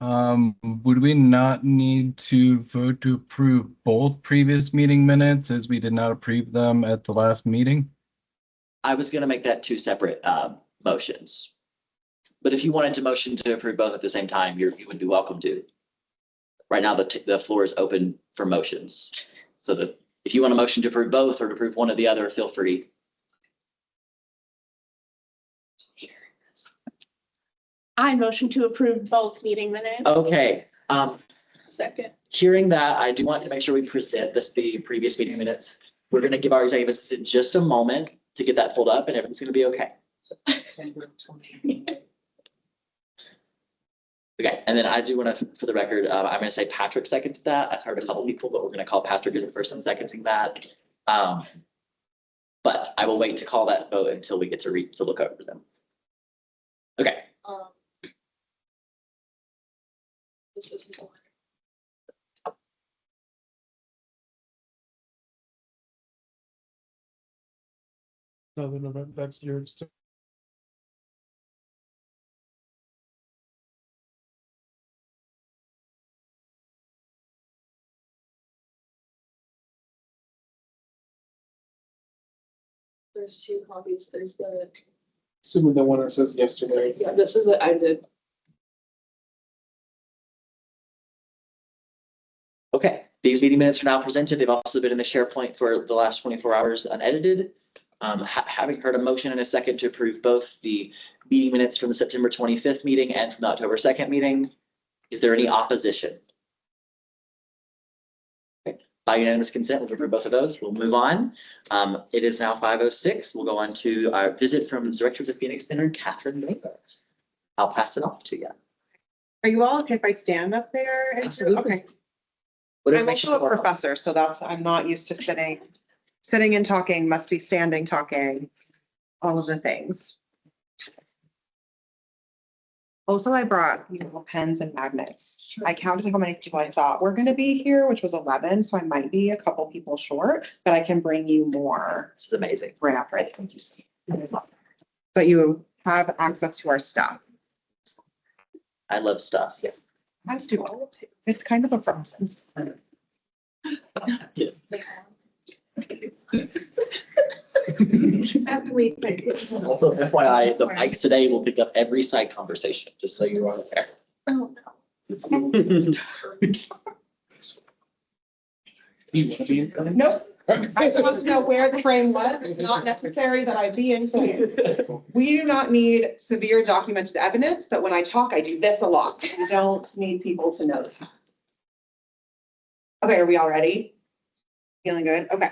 Would we not need to vote to approve both previous meeting minutes as we did not approve them at the last meeting? I was gonna make that two separate motions. But if you wanted to motion to approve both at the same time, you would be welcome to. Right now, the floor is open for motions. So that if you want a motion to approve both or to approve one or the other, feel free. I motion to approve both meeting minutes. Okay, Second. hearing that, I do want to make sure we present the previous meeting minutes. We're gonna give our executive assistant just a moment to get that pulled up and everything's gonna be okay. Okay, and then I do want to, for the record, I'm going to say Patrick seconded that. I've heard a couple people, but we're going to call Patrick as the person seconding that. But I will wait to call that vote until we get to look over them. Okay. This is more. No, that's yours. There's two copies. There's the, Assuming the one that says yesterday. yeah, this is it. I did. Okay, these meeting minutes are now presented. They've also been in the SharePoint for the last 24 hours unedited. Having heard a motion and a second to approve both the meeting minutes from the September 25th meeting and from the October 2nd meeting, is there any opposition? Okay. By unanimous consent, we'll approve both of those. We'll move on. It is now 5:06. We'll go on to our visit from Director of the Phoenix Center, Catherine Miller. I'll pass it off to you. Are you all okay if I stand up there? Absolutely. Okay. Whatever I'm makes you also feel a professor, so I'm not used to sitting and talking, must be standing, talking, all of the things. Also, I brought, pens and magnets. I counted how many people I thought were going to be here, which was 11, so I might be a couple people short, but I can bring you more. This is amazing. Right after I thank you. But you have access to our stuff. I love stuff. Yeah. As do all. It's kind of a process. After we. Also, FYI, the mics today will pick up every side conversation, just so you are aware. Oh, no. Nope. I just want to know where the frame was. It's not necessary that I be in frame. We do not need severe documented evidence that when I talk, I do this a lot. We don't need people to know that. Okay, are we all ready? Feeling good? Okay.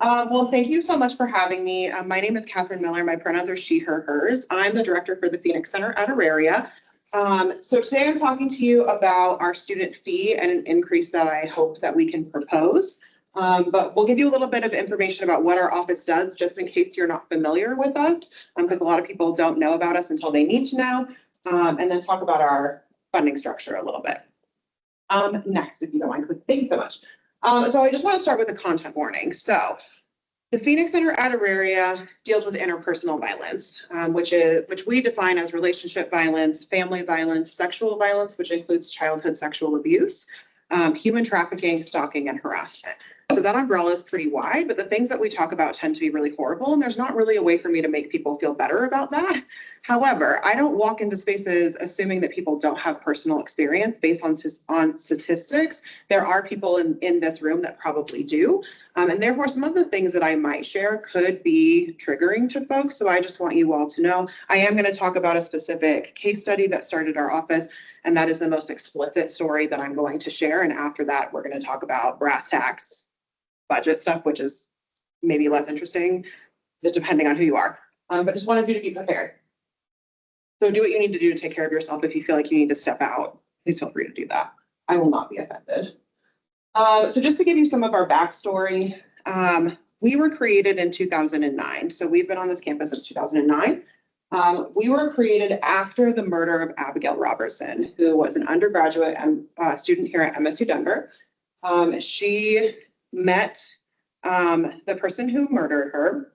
Well, thank you so much for having me. My name is Catherine Miller. My pronouns are she, her, hers. I'm the director for the Phoenix Center at Auraria. So today I'm talking to you about our student fee and an increase that I hope that we can propose. But we'll give you a little bit of information about what our office does, just in case you're not familiar with us, because a lot of people don't know about us until they need to know, and then talk about our funding structure a little bit. Next, if you don't mind, thanks so much. So I just want to start with a content warning. So the Phoenix Center at Auraria deals with interpersonal violence, which we define as relationship violence, family violence, sexual violence, which includes childhood sexual abuse, human trafficking, stalking, and harassment. So that umbrella is pretty wide, but the things that we talk about tend to be really horrible, and there's not really a way for me to make people feel better about that. However, I don't walk into spaces assuming that people don't have personal experience based on statistics. There are people in this room that probably do, and therefore some of the things that I might share could be triggering to folks. So I just want you all to know I am going to talk about a specific case study that started our office, and that is the most explicit story that I'm going to share. And after that, we're going to talk about brass tacks budget stuff, which is maybe less interesting, depending on who you are. But just wanted you to be prepared. So do what you need to do to take care of yourself. If you feel like you need to step out, please feel free to do that. I will not be offended. So just to give you some of our backstory, we were created in 2009. So we've been on this campus since 2009. We were created after the murder of Abigail Robertson, who was an undergraduate student here at MSU Denver. She met the person who murdered her,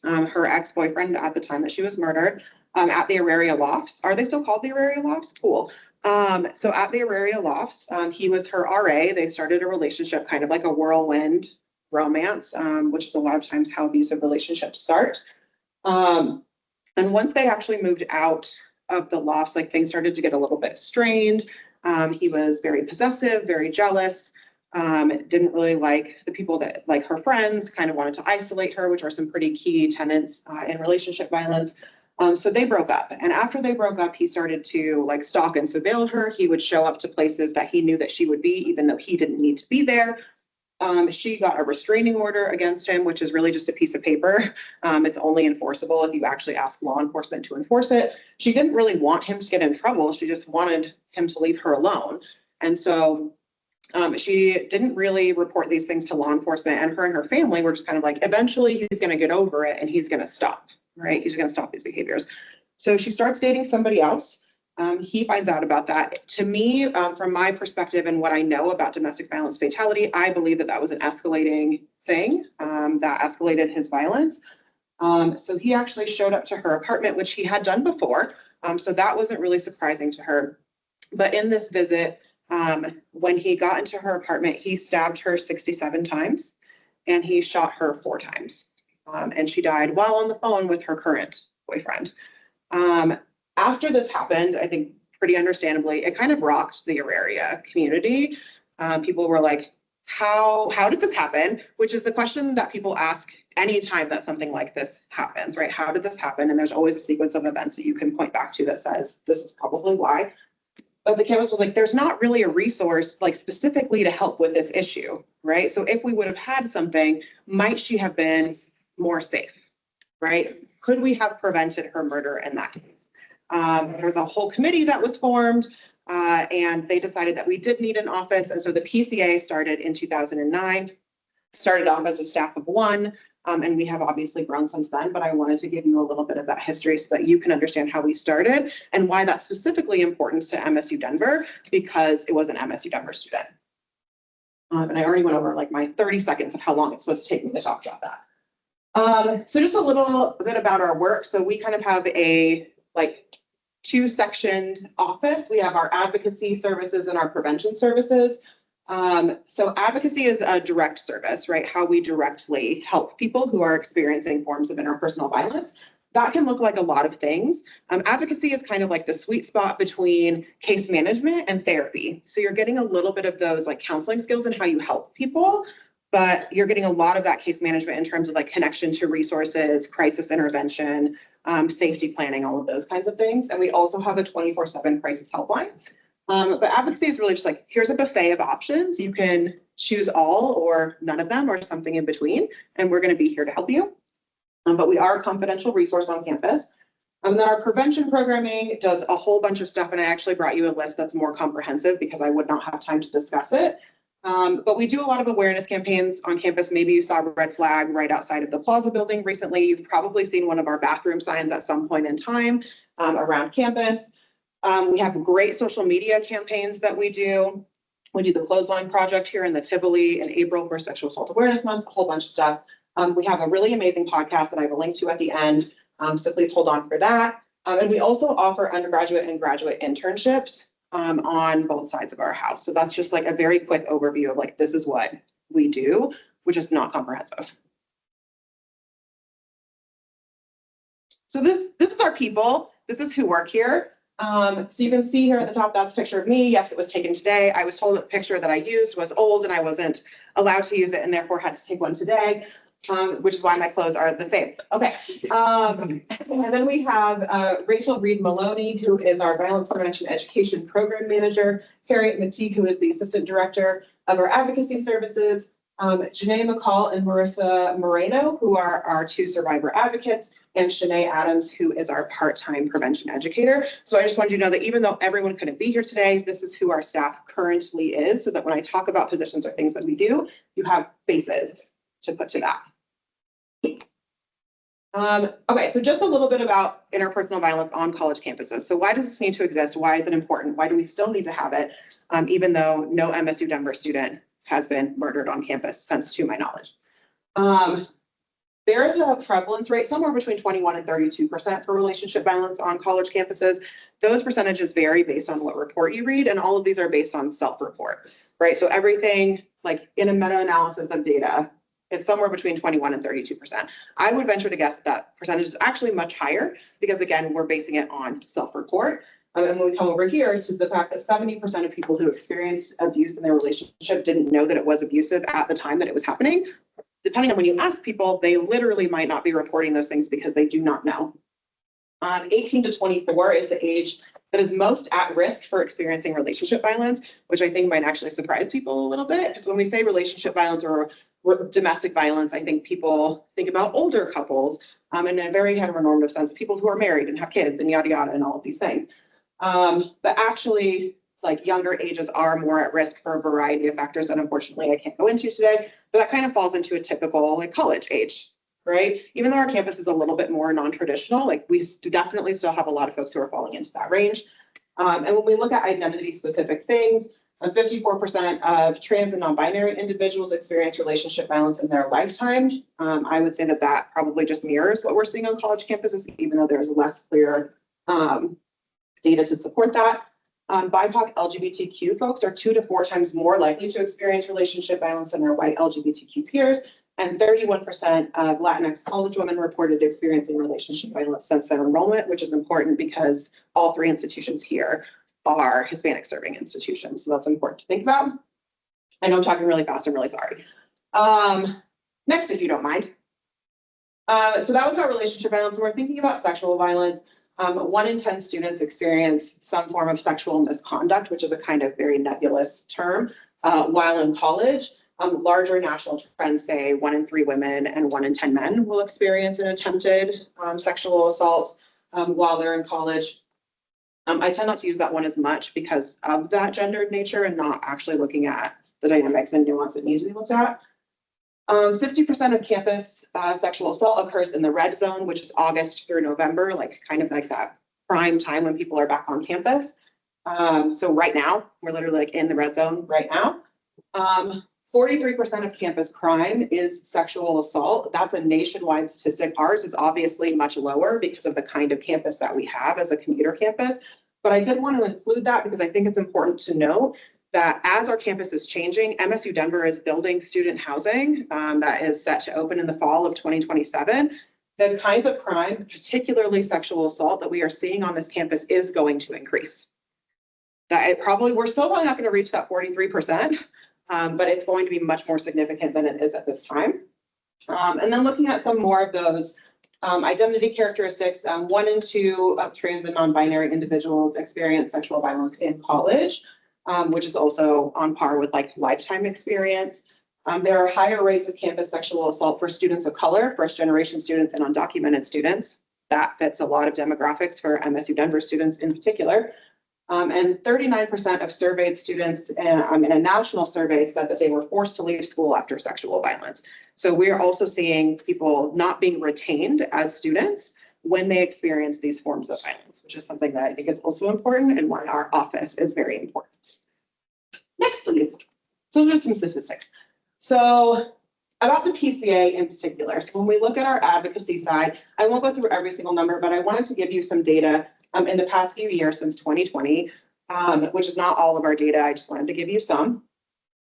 her ex-boyfriend at the time that she was murdered, at the Auraria Lofts. Are they still called the Auraria Lofts? Cool. So at the Auraria Lofts, he was her RA. They started a relationship, kind of like a whirlwind romance, which is a lot of times how abusive relationships start. And once they actually moved out of the lofts, like things started to get a little bit strained. He was very possessive, very jealous, didn't really like the people that, like her friends, kind of wanted to isolate her, which are some pretty key tenets in relationship violence. So they broke up. And after they broke up, he started to like stalk and surveil her. He would show up to places that he knew that she would be, even though he didn't need to be there. She got a restraining order against him, which is really just a piece of paper. It's only enforceable if you actually ask law enforcement to enforce it. She didn't really want him to get in trouble. She just wanted him to leave her alone. And so she didn't really report these things to law enforcement, and her family were just kind of like, eventually he's going to get over it and he's going to stop, right? He's going to stop these behaviors. So she starts dating somebody else. He finds out about that. To me, from my perspective and what I know about domestic violence fatality, I believe that that was an escalating thing that escalated his violence. So he actually showed up to her apartment, which he had done before. So that wasn't really surprising to her. But in this visit, when he got into her apartment, he stabbed her 67 times and he shot her 4 times. And she died while on the phone with her current boyfriend. After this happened, I think pretty understandably, it kind of rocked the Auraria community. People were like, how did this happen? Which is the question that people ask anytime that something like this happens, right? How did this happen? And there's always a sequence of events that you can point back to that says, this is probably why. But the campus was like, there's not really a resource like specifically to help with this issue, right? So if we would have had something, might she have been more safe, right? Could we have prevented her murder in that case? There was a whole committee that was formed, and they decided that we did need an office. And so the PCA started in 2009, started off as a staff of 1, and we have obviously grown since then, but I wanted to give you a little bit of that history so that you can understand how we started and why that's specifically important to MSU Denver, because it was an MSU Denver student. And I already went over like my 30 seconds of how long it's supposed to take me to talk about that. So just a little bit about our work. So we kind of have a like 2-sectioned office. We have our advocacy services and our prevention services. So advocacy is a direct service, right? How we directly help people who are experiencing forms of interpersonal violence. That can look like a lot of things. Advocacy is kind of like the sweet spot between case management and therapy. So you're getting a little bit of those like counseling skills and how you help people, but you're getting a lot of that case management in terms of like connection to resources, crisis intervention, safety planning, all of those kinds of things. And we also have a 24/7 crisis helpline. But advocacy is really just like, here's a buffet of options. You can choose all or none of them or something in between, and we're going to be here to help you. But we are a confidential resource on campus. And then our prevention programming does a whole bunch of stuff, and I actually brought you a list that's more comprehensive because I would not have time to discuss it. But we do a lot of awareness campaigns on campus. Maybe you saw a red flag right outside of the Plaza building recently. You've probably seen one of our bathroom signs at some point in time around campus. We have great social media campaigns that we do. We do the Clothesline Project here in the Tivoli in April for Sexual Assault Awareness Month, a whole bunch of stuff. We have a really amazing podcast that I have a link to at the end, so please hold on for that. And we also offer undergraduate and graduate internships on both sides of our house. So that's just like a very quick overview of like, this is what we do, which is not comprehensive. So this is our people. This is who work here. So you can see here at the top, that's a picture of me. Yes, it was taken today. I was told that the picture that I used was old and I wasn't allowed to use it and therefore had to take one today, which is why my clothes are the same. Okay. And then we have Rachel Reed Maloney, who is our Violence Prevention Education Program Manager, Harriet McTeague, who is the Assistant Director of our Advocacy Services, Janae McCall and Marissa Moreno, who are our 2 survivor advocates, and Shanae Adams, who is our part-time prevention educator. So I just wanted you to know that even though everyone couldn't be here today, this is who our staff currently is, so that when I talk about positions or things that we do, you have faces to put to that. Okay, so just a little bit about interpersonal violence on college campuses. So why does this need to exist? Why is it important? Why do we still need to have it, even though no MSU Denver student has been murdered on campus since, to my knowledge? There is a prevalence rate somewhere between 21 and 32% for relationship violence on college campuses. Those percentages vary based on what report you read, and all of these are based on self-report, right? So everything like in a meta-analysis of data, it's somewhere between 21 and 32%. I would venture to guess that percentage is actually much higher because again, we're basing it on self-report. And when we come over here to the fact that 70% of people who experienced abuse in their relationship didn't know that it was abusive at the time that it was happening. Depending on when you ask people, they literally might not be reporting those things because they do not know. 18 to 24 is the age that is most at risk for experiencing relationship violence, which I think might actually surprise people a little bit. Because when we say relationship violence or domestic violence, I think people think about older couples in a very heteronormative sense, people who are married and have kids and yada, yada, and all of these things. But actually, like younger ages are more at risk for a variety of factors that unfortunately I can't go into today, but that kind of falls into a typical like college age, right? Even though our campus is a little bit more non-traditional, like we definitely still have a lot of folks who are falling into that range. And when we look at identity specific things, 54% of trans and non-binary individuals experience relationship violence in their lifetime. I would say that that probably just mirrors what we're seeing on college campuses, even though there's less clear data to support that. BIPOC LGBTQ folks are 2 to 4 times more likely to experience relationship violence than their white LGBTQ peers. And 31% of Latinx college women reported experiencing relationship violence since their enrollment, which is important because all 3 institutions here are Hispanic serving institutions. So that's important to think about. I know I'm talking really fast, I'm really sorry. Next, if you don't mind. So that was about relationship violence. When we're thinking about sexual violence, 1 in 10 students experience some form of sexual misconduct, which is a kind of very nebulous term, while in college. Larger national trends say 1 in 3 women and 1 in 10 men will experience an attempted sexual assault while they're in college. I tend not to use that one as much because of that gendered nature and not actually looking at the dynamics and nuance that need to be looked at. 50% of campus sexual assault occurs in the red zone, which is August through November, like kind of like that prime time when people are back on campus. So right now, we're literally like in the red zone right now. 43% of campus crime is sexual assault. That's a nationwide statistic. Ours is obviously much lower because of the kind of campus that we have as a commuter campus. But I did want to include that because I think it's important to note that as our campus is changing, MSU Denver is building student housing that is set to open in the fall of 2027. The kinds of crime, particularly sexual assault, that we are seeing on this campus is going to increase. We're still probably not going to reach that 43%. But it's going to be much more significant than it is at this time. And then looking at some more of those identity characteristics, 1 in 2 of trans and non-binary individuals experience sexual violence in college, which is also on par with like lifetime experience. There are higher rates of campus sexual assault for students of color, first-generation students, and undocumented students. That fits a lot of demographics for MSU Denver students in particular. And 39% of surveyed students in a national survey said that they were forced to leave school after sexual violence. So we're also seeing people not being retained as students when they experience these forms of violence, which is something that I think is also important and why our office is very important. Next, please. So those are some statistics. So about the PCA in particular, so when we look at our advocacy side, I won't go through every single number, but I wanted to give you some data in the past few years since 2020, which is not all of our data. I just wanted to give you some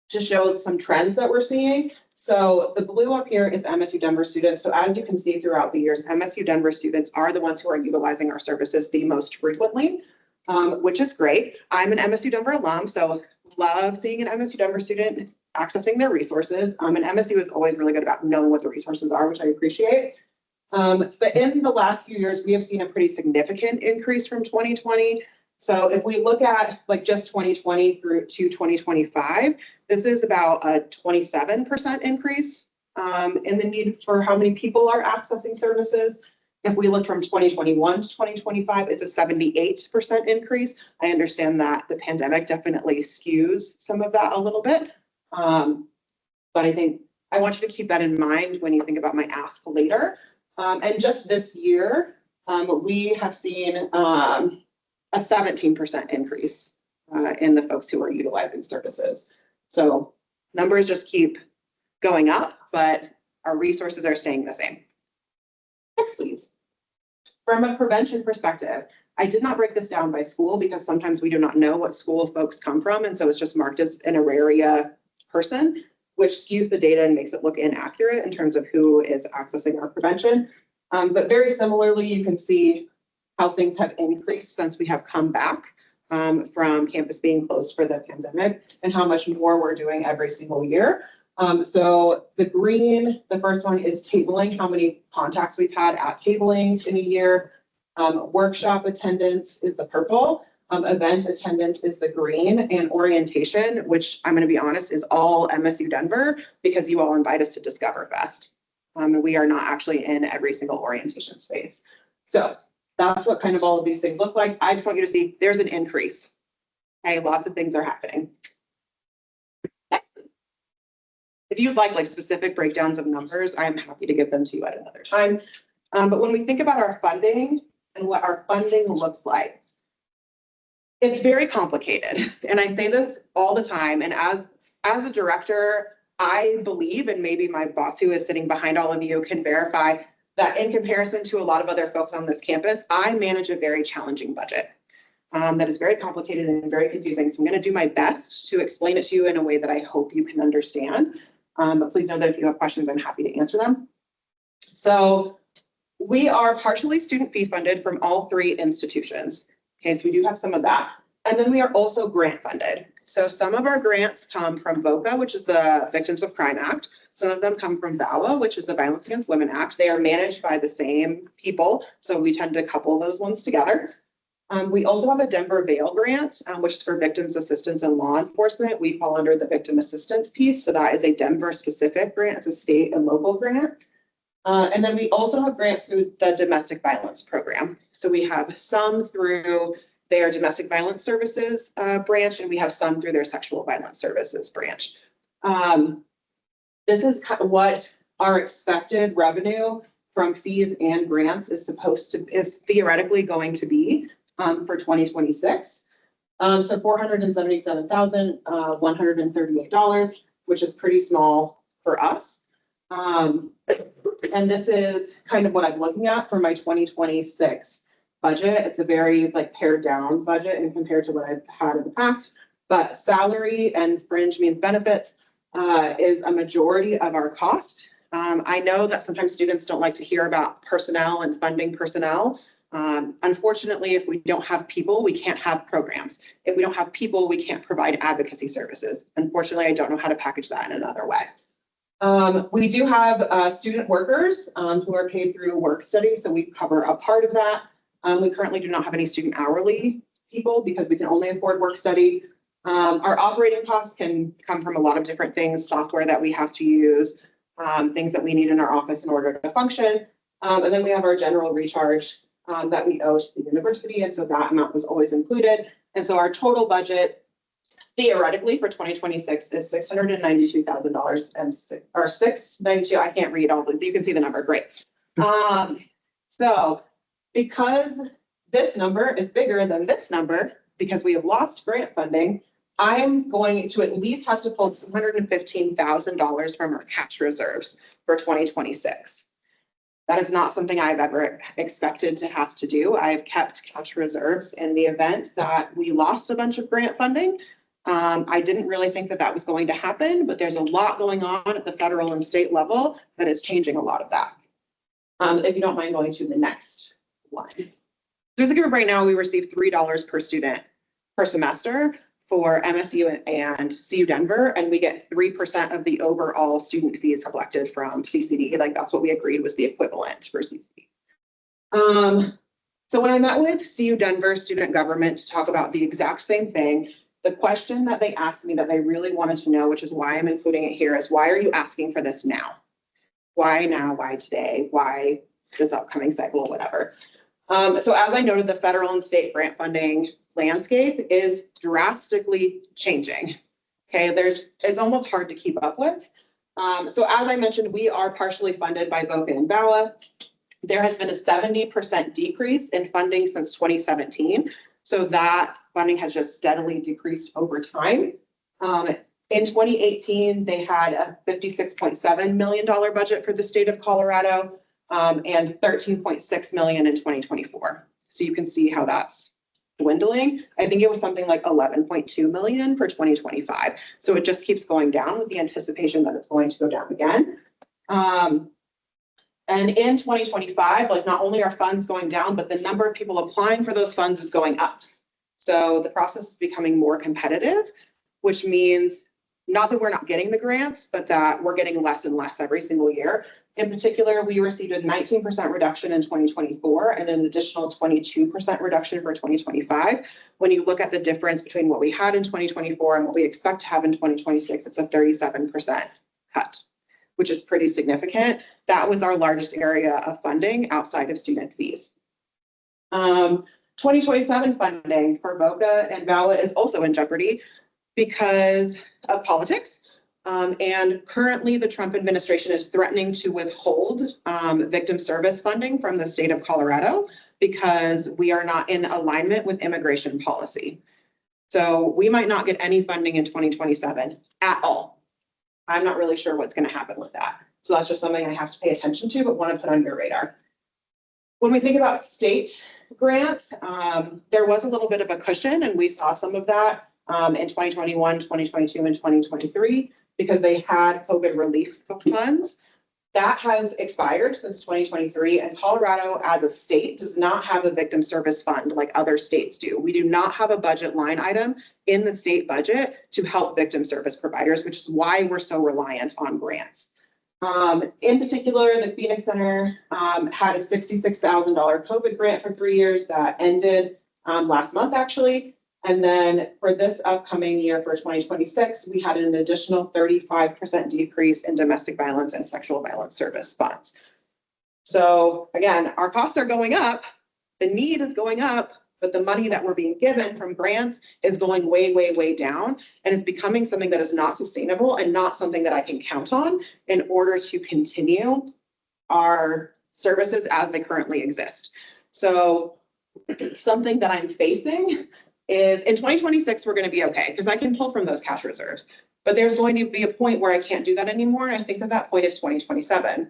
to show some trends that we're seeing. So the blue up here is MSU Denver students. So as you can see throughout the years, MSU Denver students are the ones who are utilizing our services the most frequently, which is great. I'm an MSU Denver alum, so love seeing an MSU Denver student accessing their resources. And MSU is always really good about knowing what the resources are, which I appreciate. But in the last few years, we have seen a pretty significant increase from 2020. So if we look at like just 2020 through to 2025, this is about a 27% increase in the need for how many people are accessing services. If we look from 2021 to 2025, it's a 78% increase. I understand that the pandemic definitely skews some of that a little bit. But I think I want you to keep that in mind when you think about my ask later. And just this year, we have seen a 17% increase in the folks who are utilizing services. So numbers just keep going up, but Our resources are staying the same. Next, please. From a prevention perspective, I did not break this down by school because sometimes we do not know what school folks come from. And so it's just marked as an area person, which skews the data and makes it look inaccurate in terms of who is accessing our prevention. But very similarly, you can see how things have increased since we have come back from campus being closed for the pandemic and how much more we're doing every single year. So the green, the first one is tabling, how many contacts we've had at tablings in a year. Workshop attendance is the purple. Event attendance is the green, and orientation, which I'm going to be honest, is all MSU Denver because you all invite us to Discover Fest. We are not actually in every single orientation space. So that's what kind of all of these things look like. I just want you to see there's an increase. Okay, lots of things are happening. Next. If you'd like specific breakdowns of numbers, I'm happy to give them to you at another time. But when we think about our funding and what our funding looks like, it's very complicated. And I say this all the time. And as a director, I believe, and maybe my boss who is sitting behind all of you can verify, that in comparison to a lot of other folks on this campus, I manage a very challenging budget that is very complicated and very confusing. So I'm going to do my best to explain it to you in a way that I hope you can understand. But please know that if you have questions, I'm happy to answer them. So we are partially student fee funded from all three institutions. Okay, so we do have some of that. And then we are also grant funded. So some of our grants come from VOCA, which is the Victims of Crime Act. Some of them come from VAWA, which is the Violence Against Women Act. They are managed by the same people, so we tend to couple those ones together. We also have a Denver Vail grant, which is for victims assistance and law enforcement. We fall under the victim assistance piece, so that is a Denver specific grant. It's a state and local grant. And then we also have grants through the domestic violence program. So we have some through their domestic violence services branch, and we have some through their sexual violence services branch. This is kind of what our expected revenue from fees and grants is theoretically going to be for 2026. So $477,138, which is pretty small for us. And this is kind of what I'm looking at for my 2026 budget. It's a very pared down budget and compared to what I've had in the past, but salary and fringe means benefits is a majority of our cost. I know that sometimes students don't like to hear about personnel and funding personnel. Unfortunately, if we don't have people, we can't have programs. If we don't have people, we can't provide advocacy services. Unfortunately, I don't know how to package that in another way. We do have student workers who are paid through work study, so we cover a part of that. We currently do not have any student hourly people because we can only afford work study. Our operating costs can come from a lot of different things, software that we have to use, things that we need in our office in order to function. And then we have our general recharge that we owe to the university, and so that amount was always included. And so our total budget theoretically for 2026 is $692,000 or $692. I can't read all, you can see the number. Great. So because this number is bigger than this number, because we have lost grant funding, I'm going to at least have to pull $215,000 from our cash reserves for 2026. That is not something I've ever expected to have to do. I've kept cash reserves in the event that we lost a bunch of grant funding. I didn't really think that that was going to happen, but there's a lot going on at the federal and state level that is changing a lot of that. If you don't mind going to the next one. So as a group right now, we receive $3 per student per semester for MSU and CU Denver, and we get 3% of the overall student fees collected from CCD. That's what we agreed was the equivalent for CCD. So when I met with CU Denver student government to talk about the exact same thing, the question that they asked me that they really wanted to know, which is why I'm including it here, is why are you asking for this now? Why now? Why today? Why this upcoming cycle, whatever. So as I noted, the federal and state grant funding landscape is drastically changing. Okay, it's almost hard to keep up with. So as I mentioned, we are partially funded by VOCA and VAWA. There has been a 70% decrease in funding since 2017. So that funding has just steadily decreased over time. In 2018, they had a $56.7 million budget for the state of Colorado, and 13.6 million in 2024. So you can see how that's dwindling. I think it was something like 11.2 million for 2025. So it just keeps going down with the anticipation that it's going to go down again. And in 2025, like not only are funds going down, but the number of people applying for those funds is going up. So the process is becoming more competitive, which means not that we're not getting the grants, but that we're getting less and less every single year. In particular, we received a 19% reduction in 2024 and an additional 22% reduction for 2025. When you look at the difference between what we had in 2024 and what we expect to have in 2026, it's a 37% cut, which is pretty significant. That was our largest area of funding outside of student fees. 2027 funding for VOCA and VAWA is also in jeopardy because of politics. And currently the Trump administration is threatening to withhold victim service funding from the state of Colorado because we are not in alignment with immigration policy. So we might not get any funding in 2027 at all. I'm not really sure what's going to happen with that. So that's just something I have to pay attention to, but want to put on your radar. When we think about state grants, there was a little bit of a cushion, and we saw some of that in 2021, 2022, and 2023 because they had COVID relief funds. That has expired since 2023, and Colorado as a state does not have a victim service fund like other states do. We do not have a budget line item in the state budget to help victim service providers, which is why we're so reliant on grants. In particular, the Phoenix Center had a $66,000 COVID grant for 3 years that ended last month, actually. And then for this upcoming year for 2026, we had an additional 35% decrease in domestic violence and sexual violence service funds. So again, our costs are going up, the need is going up, but the money that we're being given from grants is going way, way, way down. And it's becoming something that is not sustainable and not something that I can count on in order to continue our services as they currently exist. So something that I'm facing is in 2026, we're going to be okay because I can pull from those cash reserves, but there's going to be a point where I can't do that anymore. And I think that that point is 2027.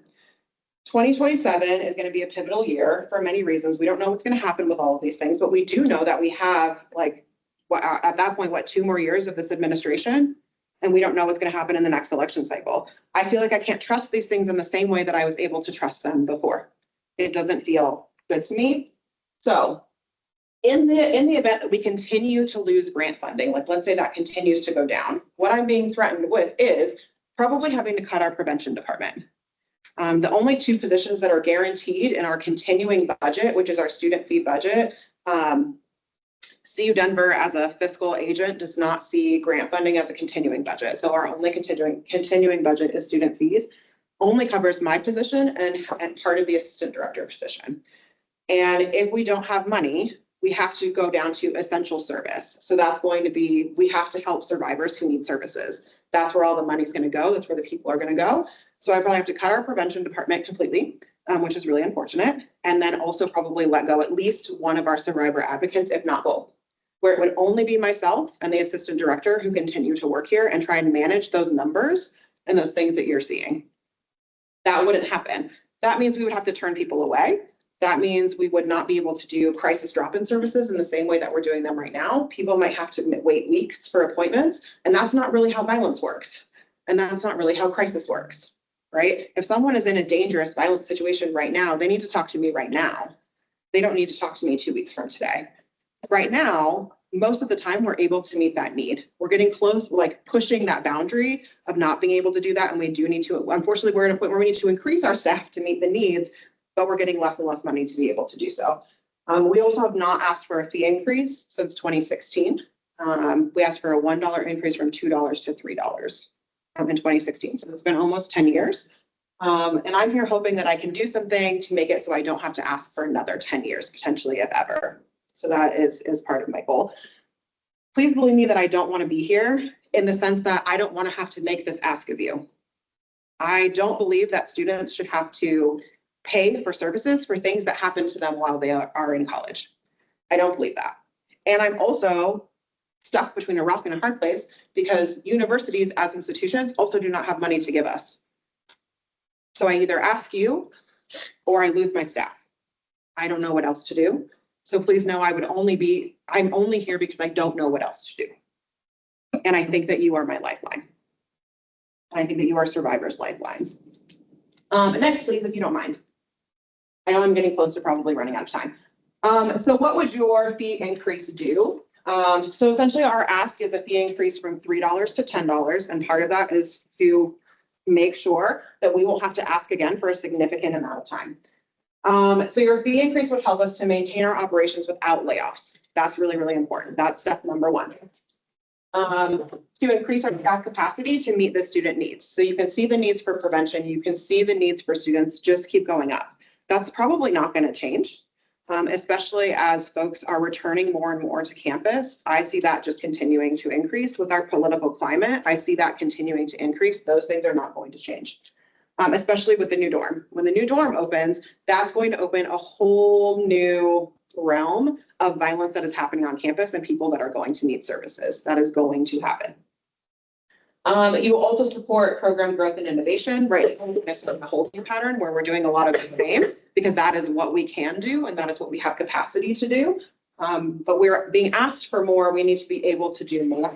2027 is going to be a pivotal year for many reasons. We don't know what's going to happen with all of these things, but we do know that we have like at that point, 2 more years of this administration, and we don't know what's going to happen in the next election cycle. I feel like I can't trust these things in the same way that I was able to trust them before. It doesn't feel good to me. So in the event that we continue to lose grant funding, like let's say that continues to go down, what I'm being threatened with is probably having to cut our prevention department. The only 2 positions that are guaranteed in our continuing budget, which is our student fee budget, CU Denver as a fiscal agent does not see grant funding as a continuing budget. So our only continuing budget is student fees, only covers my position and part of the assistant director position. And if we don't have money, we have to go down to essential service. So that's going to be, we have to help survivors who need services. That's where all the money's going to go. That's where the people are going to go. So I probably have to cut our prevention department completely, which is really unfortunate. And then also probably let go at least one of our survivor advocates, if not both, where it would only be myself and the assistant director who continue to work here and try and manage those numbers and those things that you're seeing. That wouldn't happen. That means we would have to turn people away. That means we would not be able to do crisis drop-in services in the same way that we're doing them right now. People might have to wait weeks for appointments, and that's not really how violence works. And that's not really how crisis works, right? If someone is in a dangerous violent situation right now, they need to talk to me right now. They don't need to talk to me 2 weeks from today. Right now, most of the time we're able to meet that need. We're getting close, like pushing that boundary of not being able to do that. And we do need to, unfortunately, we're at a point where we need to increase our staff to meet the needs, but we're getting less and less money to be able to do so. We also have not asked for a fee increase since 2016. We asked for a $1 increase from $2 to $3 in 2016. So it's been almost 10 years. And I'm here hoping that I can do something to make it so I don't have to ask for another 10 years, potentially, if ever. So that is part of my goal. Please believe me that I don't want to be here in the sense that I don't want to have to make this ask of you. I don't believe that students should have to pay for services for things that happen to them while they are in college. I don't believe that. And I'm also stuck between a rock and a hard place because universities as institutions also do not have money to give us. So I either ask you or I lose my staff. I don't know what else to do. So please know I'm only here because I don't know what else to do. And I think that you are my lifeline. And I think that you are survivors' lifelines. Next, please, if you don't mind. I know I'm getting close to probably running out of time. So what would your fee increase do? So essentially our ask is a fee increase from $3 to $10. And part of that is to make sure that we won't have to ask again for a significant amount of time. So your fee increase would help us to maintain our operations without layoffs. That's really, really important. That's step number one. To increase our staff capacity to meet the student needs. So you can see the needs for prevention. You can see the needs for students just keep going up. That's probably not going to change, especially as folks are returning more and more to campus. I see that just continuing to increase with our political climate. I see that continuing to increase. Those things are not going to change, especially with the new dorm. When the new dorm opens, that's going to open a whole new realm of violence that is happening on campus and people that are going to need services. That is going to happen. You also support program growth and innovation, right? It's a holding pattern where we're doing a lot of the same because that is what we can do and that is what we have capacity to do. But we're being asked for more. We need to be able to do more.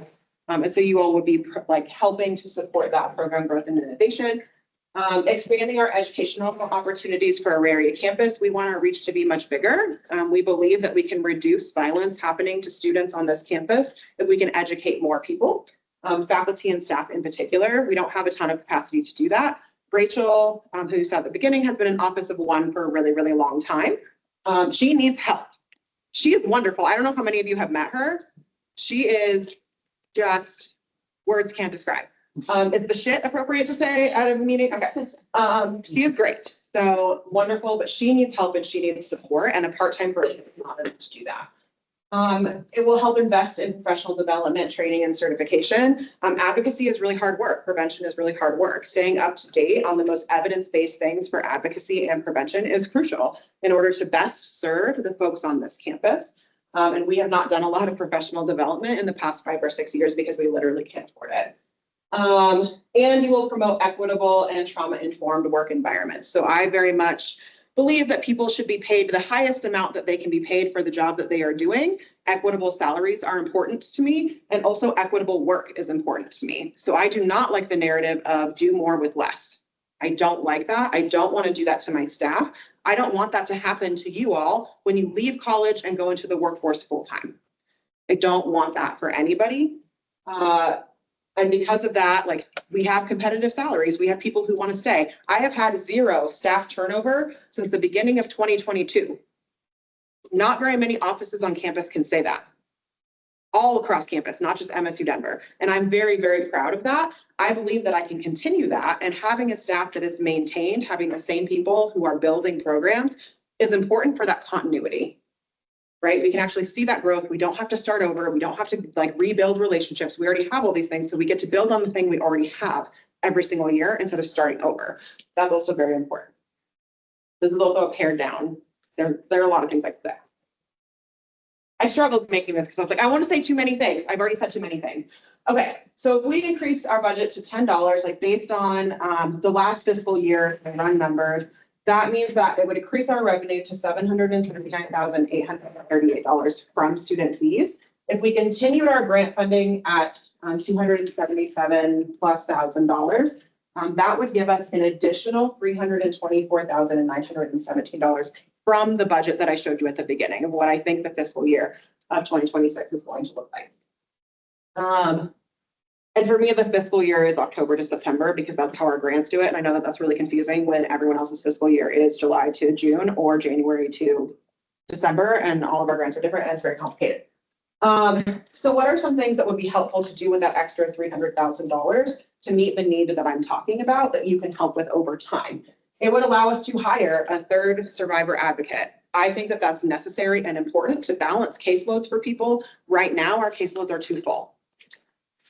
And so you all would be like helping to support that program growth and innovation. Expanding our educational opportunities for Auraria campus. We want our reach to be much bigger. We believe that we can reduce violence happening to students on this campus if we can educate more people. Faculty and staff in particular. We don't have a ton of capacity to do that. Rachel, who said at the beginning, has been in office of one for a really, really long time. She needs help. She is wonderful. I don't know how many of you have met her. She is just, words can't describe. Is the shit appropriate to say at a meeting? Okay. She is great. So wonderful, but she needs help and she needs support, and a part-time person is not enough to do that. It will help invest in professional development, training, and certification. Advocacy is really hard work. Prevention is really hard work. Staying up to date on the most evidence-based things for advocacy and prevention is crucial in order to best serve the folks on this campus. And we have not done a lot of professional development in the past 5 or 6 years because we literally can't afford it. And you will promote equitable and trauma-informed work environments. So I very much believe that people should be paid the highest amount that they can be paid for the job that they are doing. Equitable salaries are important to me, and also equitable work is important to me. So I do not like the narrative of do more with less. I don't like that. I don't want to do that to my staff. I don't want that to happen to you all when you leave college and go into the workforce full-time. I don't want that for anybody. And because of that, like, we have competitive salaries. We have people who want to stay. I have had 0 staff turnover since the beginning of 2022. Not very many offices on campus can say that. All across campus, not just MSU Denver. And I'm very, very proud of that. I believe that I can continue that, and having a staff that is maintained, having the same people who are building programs is important for that continuity. Right? We can actually see that growth. We don't have to start over. We don't have to like rebuild relationships. We already have all these things. So we get to build on the thing we already have every single year instead of starting over. That's also very important. This is also a pared down. There are a lot of things like that. I struggled making this because I was like, I want to say too many things. I've already said too many things. Okay, so if we increased our budget to $10, like based on the last fiscal year run numbers, that means that it would increase our revenue to $739,838 from student fees. If we continued our grant funding at $277,000+, that would give us an additional $324,917 from the budget that I showed you at the beginning of what I think the fiscal year of 2026 is going to look like. And for me, the fiscal year is October to September because that's how our grants do it. And I know that that's really confusing when everyone else's fiscal year is July to June or January to December, and all of our grants are different and it's very complicated. So what are some things that would be helpful to do with that extra $300,000 to meet the need that I'm talking about that you can help with over time? It would allow us to hire a 3rd survivor advocate. I think that that's necessary and important to balance caseloads for people. Right now, our caseloads are too full.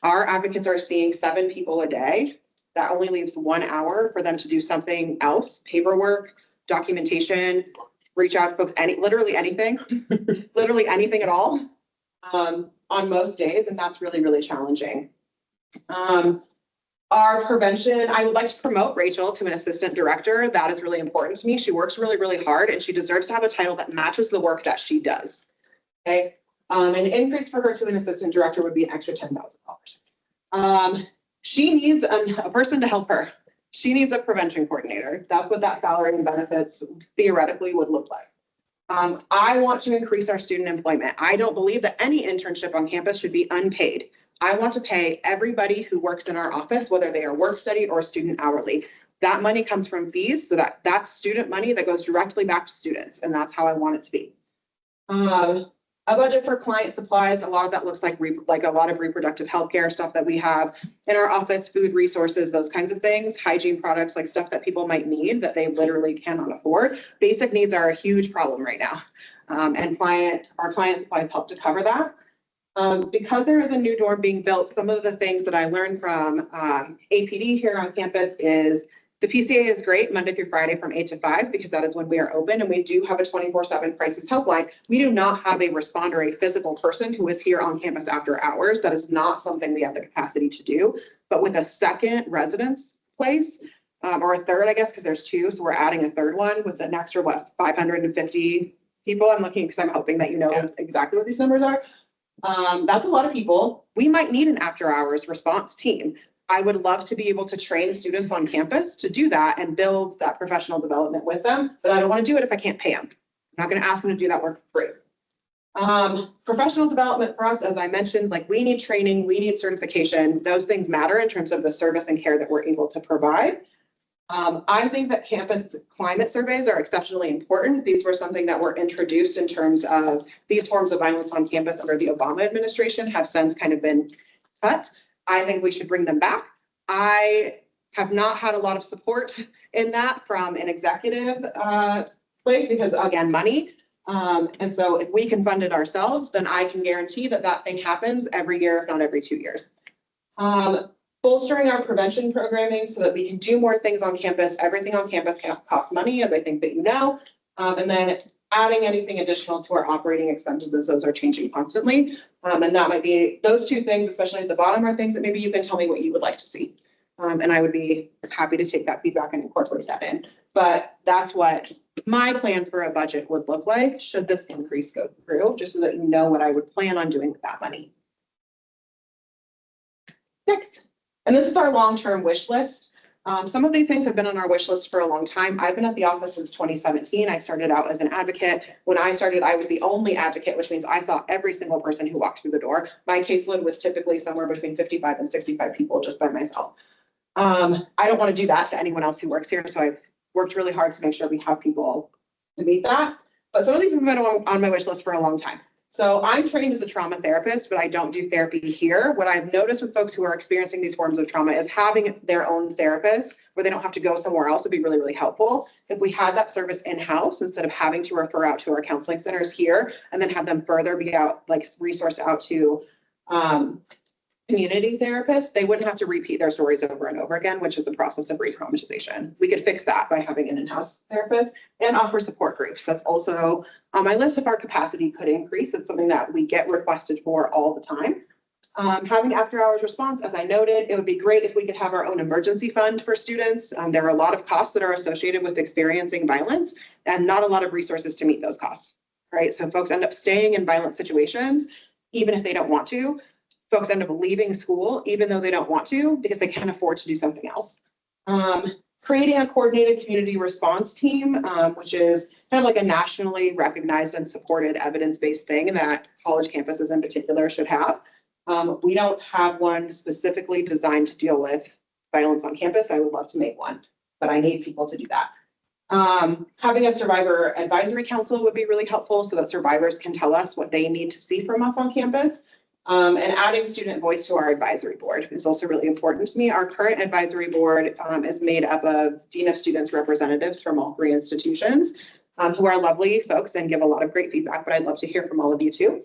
Our advocates are seeing 7 people a day. That only leaves 1 hour for them to do something else, paperwork, documentation, reach out to folks, literally anything, literally anything at all. on most days, and that's really, really challenging. Our prevention, I would like to promote Rachel to an assistant director. That is really important to me. She works really, really hard, and she deserves to have a title that matches the work that she does. Okay, an increase for her to an assistant director would be an extra $10,000. She needs a person to help her. She needs a prevention coordinator. That's what that salary and benefits theoretically would look like. I want to increase our student employment. I don't believe that any internship on campus should be unpaid. I want to pay everybody who works in our office, whether they are work study or student hourly. That money comes from fees, so that's student money that goes directly back to students, and that's how I want it to be. A budget for client supplies, a lot of that looks like a lot of reproductive healthcare stuff that we have in our office, food resources, those kinds of things, hygiene products, like stuff that people might need that they literally cannot afford. Basic needs are a huge problem right now. And our client supplies help to cover that. Because there is a new dorm being built, some of the things that I learned from APD here on campus is the PCA is great Monday through Friday from 8 to 5 because that is when we are open, and we do have a 24/7 crisis helpline. We do not have a responder, a physical person who is here on campus after hours. That is not something we have the capacity to do. But with a second residence place, or a third, I guess, because there's two, so we're adding a third one with an extra, 550 people. I'm looking because I'm hoping that you know exactly what these numbers are. That's a lot of people. We might need an after hours response team. I would love to be able to train students on campus to do that and build that professional development with them, but I don't want to do it if I can't pay them. I'm not going to ask them to do that work for free. Professional development for us, as I mentioned, like we need training, we need certification. Those things matter in terms of the service and care that we're able to provide. I think that campus climate surveys are exceptionally important. These were something that were introduced in terms of these forms of violence on campus under the Obama administration have since kind of been cut. I think we should bring them back. I have not had a lot of support in that from an executive place because, again, money. And so if we can fund it ourselves, then I can guarantee that that thing happens every year, if not every 2 years. Bolstering our prevention programming so that we can do more things on campus. Everything on campus costs money, as I think that you know. And then adding anything additional to our operating expenses as those are changing constantly. And that might be those two things, especially at the bottom, are things that maybe you can tell me what you would like to see. And I would be happy to take that feedback and incorporate that in. But that's what my plan for a budget would look like should this increase go through, just so that you know what I would plan on doing with that money. Next. And this is our long-term wish list. Some of these things have been on our wish list for a long time. I've been at the office since 2017. I started out as an advocate. When I started, I was the only advocate, which means I saw every single person who walked through the door. My caseload was typically somewhere between 55 and 65 people just by myself. I don't want to do that to anyone else who works here. So I've worked really hard to make sure we have people to meet that. But some of these have been on my wish list for a long time. So I'm trained as a trauma therapist, but I don't do therapy here. What I've noticed with folks who are experiencing these forms of trauma is having their own therapist where they don't have to go somewhere else would be really, really helpful. If we had that service in-house instead of having to refer out to our counseling centers here and then have them further be out, like resourced out to community therapists, they wouldn't have to repeat their stories over and over again, which is a process of re-traumatization. We could fix that by having an in-house therapist and offer support groups. That's also on my list if our capacity could increase. It's something that we get requested for all the time. Having after hours response, as I noted, it would be great if we could have our own emergency fund for students. There are a lot of costs that are associated with experiencing violence and not a lot of resources to meet those costs, right? So folks end up staying in violent situations, even if they don't want to. Folks end up leaving school, even though they don't want to, because they can't afford to do something else. Creating a coordinated community response team, which is kind of like a nationally recognized and supported evidence-based thing that college campuses in particular should have. We don't have one specifically designed to deal with violence on campus. I would love to make one, but I need people to do that. Having a survivor advisory council would be really helpful so that survivors can tell us what they need to see from us on campus. And adding student voice to our advisory board is also really important to me. Our current advisory board is made up of Dean of Students representatives from all 3 institutions who are lovely folks and give a lot of great feedback, but I'd love to hear from all of you too.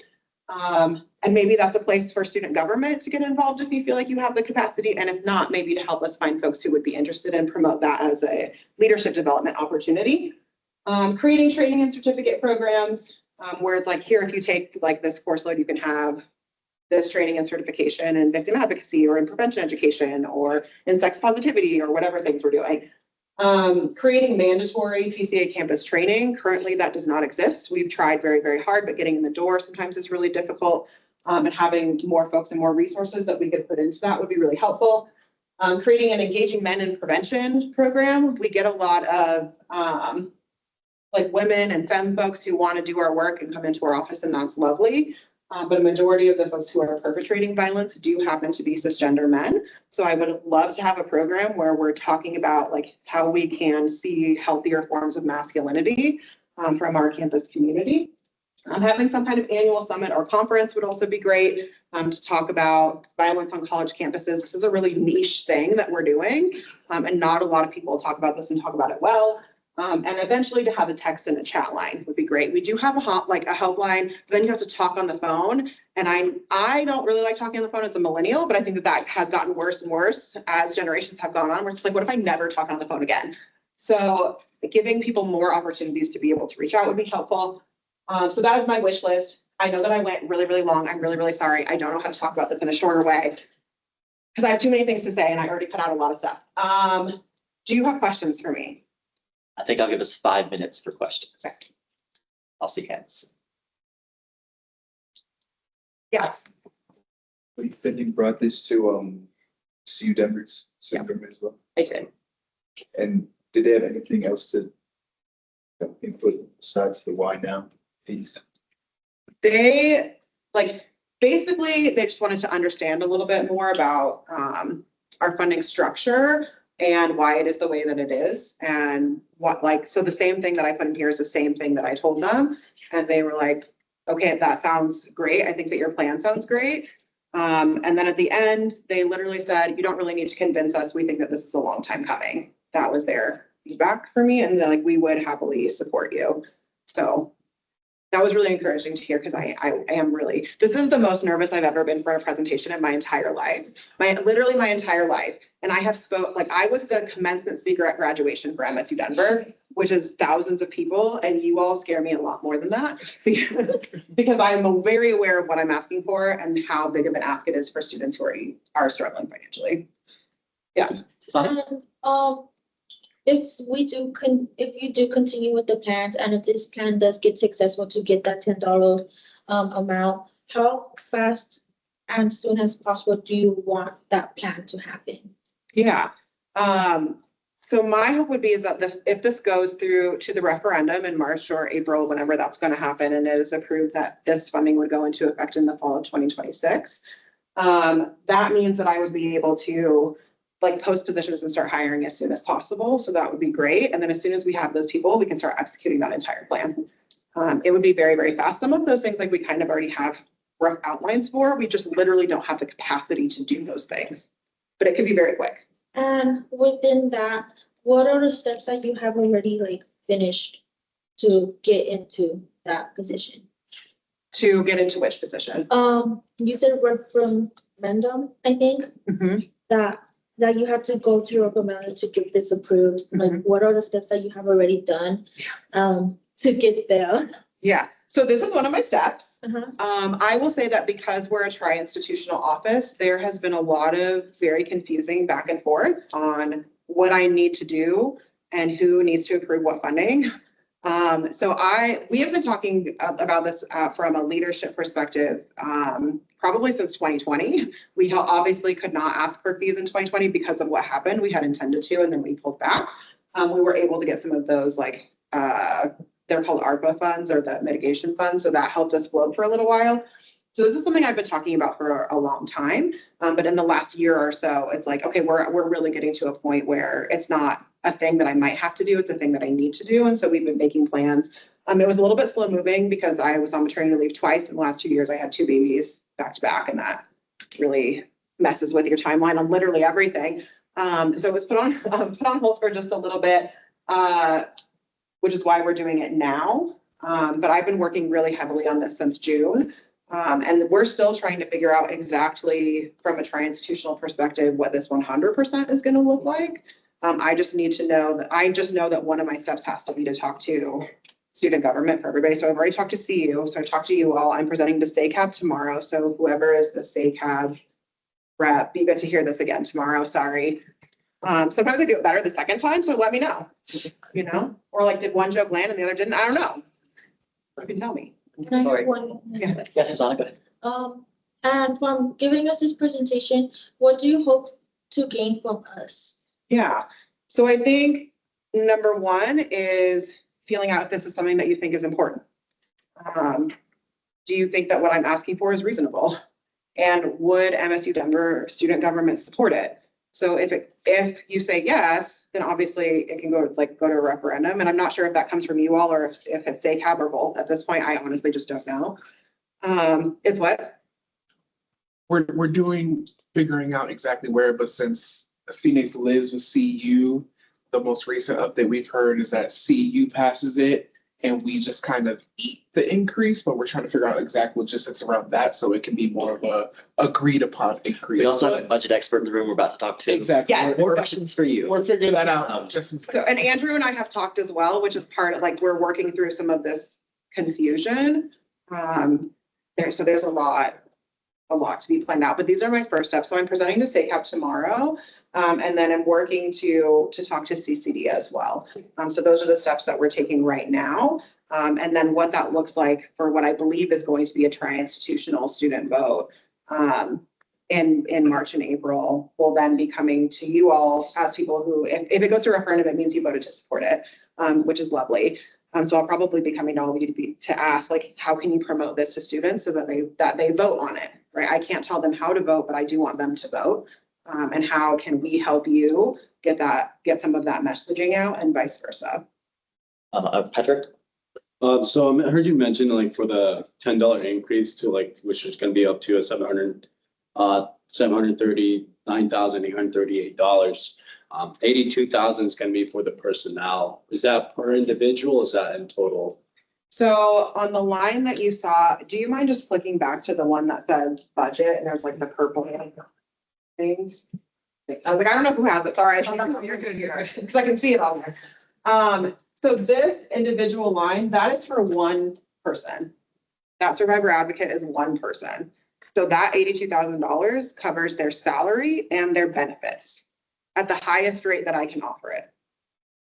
And maybe that's a place for student government to get involved if you feel like you have the capacity, and if not, maybe to help us find folks who would be interested and promote that as a leadership development opportunity. Creating training and certificate programs. where it's like, here, if you take like this course load, you can have this training and certification in victim advocacy or in prevention education or in sex positivity or whatever things we're doing. Creating mandatory PCA campus training. Currently, that does not exist. We've tried very, very hard, but getting in the door sometimes is really difficult. And having more folks and more resources that we could put into that would be really helpful. Creating an engaging men in prevention program. We get a lot of like women and femme folks who want to do our work and come into our office, and that's lovely. But a majority of the folks who are perpetrating violence do happen to be cisgender men. So I would love to have a program where we're talking about like how we can see healthier forms of masculinity from our campus community. Having some kind of annual summit or conference would also be great to talk about violence on college campuses. This is a really niche thing that we're doing, and not a lot of people talk about this and talk about it well. And eventually to have a text and a chat line would be great. We do have a helpline, but then you have to talk on the phone. And I don't really like talking on the phone as a millennial, but I think that has gotten worse and worse as generations have gone on, where it's like, what if I never talk on the phone again? So giving people more opportunities to be able to reach out would be helpful. So that is my wish list. I know that I went really, really long. I'm really, really sorry. I don't know how to talk about this in a shorter way because I have too many things to say and I already put out a lot of stuff. Do you have questions for me? I think I'll give us 5 minutes for questions. Okay. I'll see hands. Yeah. You brought this to CU Denver's Denver as well. I did. And did they have anything else to input besides the why now piece? They basically they just wanted to understand a little bit more about our funding structure and why it is the way that it is, and so the same thing that I put in here is the same thing that I told them, and they were like, okay, that sounds great. I think that your plan sounds great. And then at the end, they literally said, you don't really need to convince us. We think that this is a long time coming. That was their feedback for me, and they're like, we would happily support you. So that was really encouraging to hear because I am really, this is the most nervous I've ever been for a presentation in my entire life, literally my entire life. And I have I was the commencement speaker at graduation for MSU Denver, which is thousands of people. And you all scare me a lot more than that because I'm very aware of what I'm asking for and how big of an ask it is for students who are struggling financially. Yeah. Susanna? If you do continue with the plans, and if this plan does get successful to get that $10 amount, how fast and soon as possible do you want that plan to happen? Yeah. So my hope would be is that if this goes through to the referendum in March or April, whenever that's going to happen, and it is approved that this funding would go into effect in the fall of 2026, that means that I would be able to post positions and start hiring as soon as possible. So that would be great. And then as soon as we have those people, we can start executing that entire plan. It would be very, very fast. Some of those things we kind of already have rough outlines for. We just literally don't have the capacity to do those things, but it could be very quick. And within that, what are the steps that you have already finished to get into that position? To get into which position? You said referendum, I think, that you have to go to referendum to get this approved. What are the steps that you have already done to get there? Yeah. So this is one of my steps. I will say that because we're a tri-institutional office, there has been a lot of very confusing back and forth on what I need to do and who needs to approve what funding. So we have been talking about this from a leadership perspective, probably since 2020. We obviously could not ask for fees in 2020 because of what happened. We had intended to, and then we pulled back. We were able to get some of those they're called ARPA funds or the mitigation funds. So that helped us float for a little while. So this is something I've been talking about for a long time. But in the last year or so, it's okay, we're really getting to a point where it's not a thing that I might have to do. It's a thing that I need to do. And so we've been making plans. It was a little bit slow moving because I was on maternity leave twice in the last 2 years. I had 2 babies back to back, and that really messes with your timeline on literally everything. So it was put on hold for just a little bit, which is why we're doing it now. But I've been working really heavily on this since June. And we're still trying to figure out exactly from a tri-institutional perspective what this 100% is going to look like. I just know that one of my steps has to be to talk to student government for everybody. So I've already talked to CU, so I talked to you all. I'm presenting to SACAB tomorrow. So whoever is the SACAB rep, you get to hear this again tomorrow, sorry. Sometimes I do it better the second time, so let me know, you know? Or like, did one joke land and the other didn't? I don't know. You can tell me. Can I have Sorry. one? Yeah. Yes, Susanna, go ahead. And from giving us this presentation, what do you hope to gain from us? Yeah, so I think number one is feeling out if this is something that you think is important. Do you think that what I'm asking for is reasonable? And would MSU Denver student government support it? So if you say yes, then obviously it can go to a referendum. And I'm not sure if that comes from you all or if it's SACAB or both. At this point, I honestly just don't know. It's what? We're figuring out exactly where, but since Phoenix lives with CU, the most recent update we've heard is that CU passes it and we just kind of eat the increase, but we're trying to figure out exact logistics around that so it can be more of a agreed upon increase. We also have a budget expert in the room we're about to talk to. Exactly. Yeah. More questions for you. We're figuring that out just in So, and Andrew and I have talked as well, which is part of, like, we're working through some of this confusion. So there's a lot to be planned out, but these are my first steps. So I'm presenting to SACAB tomorrow. And then I'm working to talk to CCD as well. So those are the steps that we're taking right now. And then what that looks like for what I believe is going to be a tri-institutional student vote in March and April will then be coming to you all as people who, if it goes to referendum, it means you voted to support it, which is lovely. So I'll probably be coming to all of you to ask, like, how can you promote this to students so that they vote on it, right? I can't tell them how to vote, but I do want them to vote. And how can we help you get some of that messaging out and vice versa? Patrick? So I heard you mention like for the $10 increase to like, which is gonna be up to a $739,838. 82,000 is gonna be for the personnel. Is that per individual? Is that in total? So on the line that you saw, do you mind just flicking back to the one that said budget and there's like the purple things? I was like, I don't know who has it. Sorry. You're good here because I can see it on there. So this individual line, that is for one person. That survivor advocate is one person. So that $82,000 covers their salary and their benefits at the highest rate that I can offer it.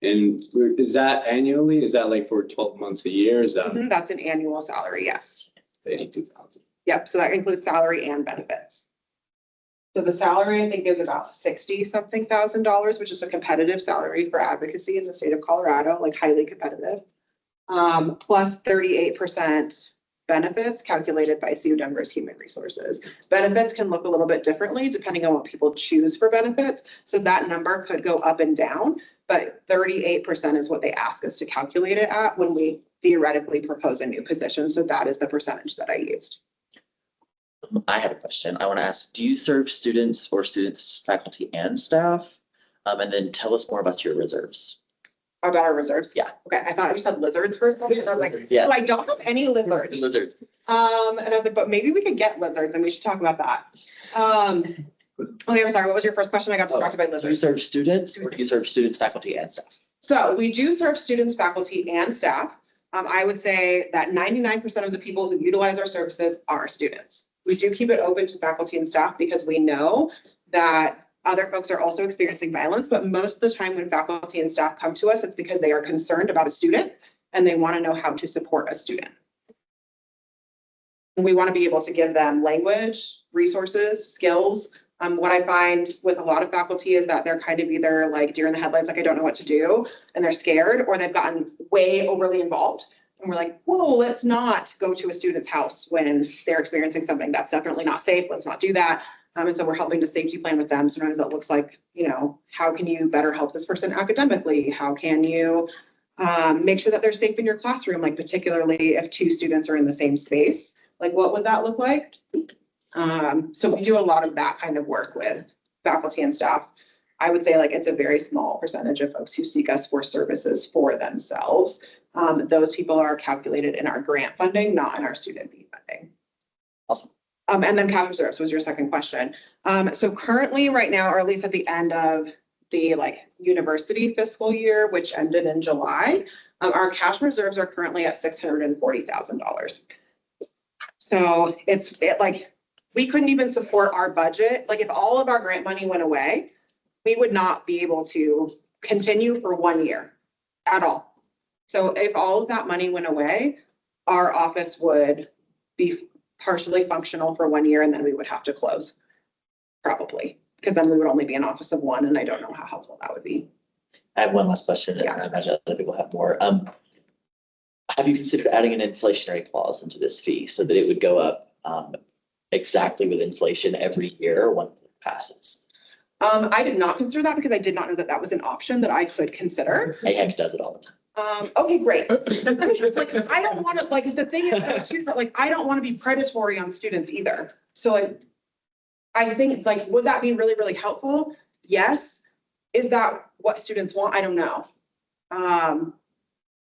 And is that annually? Is that like for 12 months a year? Is that That's an annual salary, yes. 82,000? Yep, so that includes salary and benefits. So the salary, I think, is about $60-something thousand, which is a competitive salary for advocacy in the state of Colorado, like highly competitive. Plus 38% benefits calculated by CU Denver's Human Resources. Benefits can look a little bit differently depending on what people choose for benefits. So that number could go up and down, but 38% is what they ask us to calculate it at when we theoretically propose a new position. So that is the percentage that I used. I have a question. I want to ask, do you serve students, faculty, and staff? And then tell us more about your reserves. About our reserves? Yeah. Okay, I thought you said lizards for a second. And I was like, Yeah. oh, I don't have any lizards. Lizards. And I was like, but maybe we could get lizards and we should talk about that. Okay, I'm sorry, what was your first question? I got distracted by Do you lizards. serve students or do you serve students, faculty, and staff? So we do serve students, faculty, and staff. I would say that 99% of the people who utilize our services are students. We do keep it open to faculty and staff because we know that other folks are also experiencing violence, but most of the time when faculty and staff come to us, it's because they are concerned about a student and they want to know how to support a student. And we want to be able to give them language, resources, skills. What I find with a lot of faculty is that they're kind of either like deer in the headlights, like I don't know what to do, and they're scared, or they've gotten way overly involved. And we're like, whoa, let's not go to a student's house when they're experiencing something that's definitely not safe. Let's not do that. And so we're helping to safety plan with them. Sometimes it looks like, you know, how can you better help this person academically? How can you make sure that they're safe in your classroom? Like particularly if two students are in the same space, like what would that look like? So we do a lot of that kind of work with faculty and staff. I would say like it's a very small percentage of folks who seek us for services for themselves. Those people are calculated in our grant funding, not in our student fee funding. Awesome. And then cash reserves was your second question. So currently right now, or at least at the end of the like university fiscal year, which ended in July, Our cash reserves are currently at $640,000. So we couldn't even support our budget. Like if all of our grant money went away, we would not be able to continue for 1 year at all. So if all of that money went away, our office would be partially functional for 1 year and then we would have to close probably, because then we would only be an office of one and I don't know how helpful that would be. I have one last question, and I imagine other people have more. Have you considered adding an inflationary clause into this fee so that it would go up exactly with inflation every year once it passes? I did not consider that because I did not know that that was an option that I could consider. AHEC does it all the time. Okay, great. Like, I don't want to, like, the thing is, too, that, like, I don't want to be predatory on students either. So like, I think, like, would that be really, really helpful? Yes. Is that what students want? I don't know.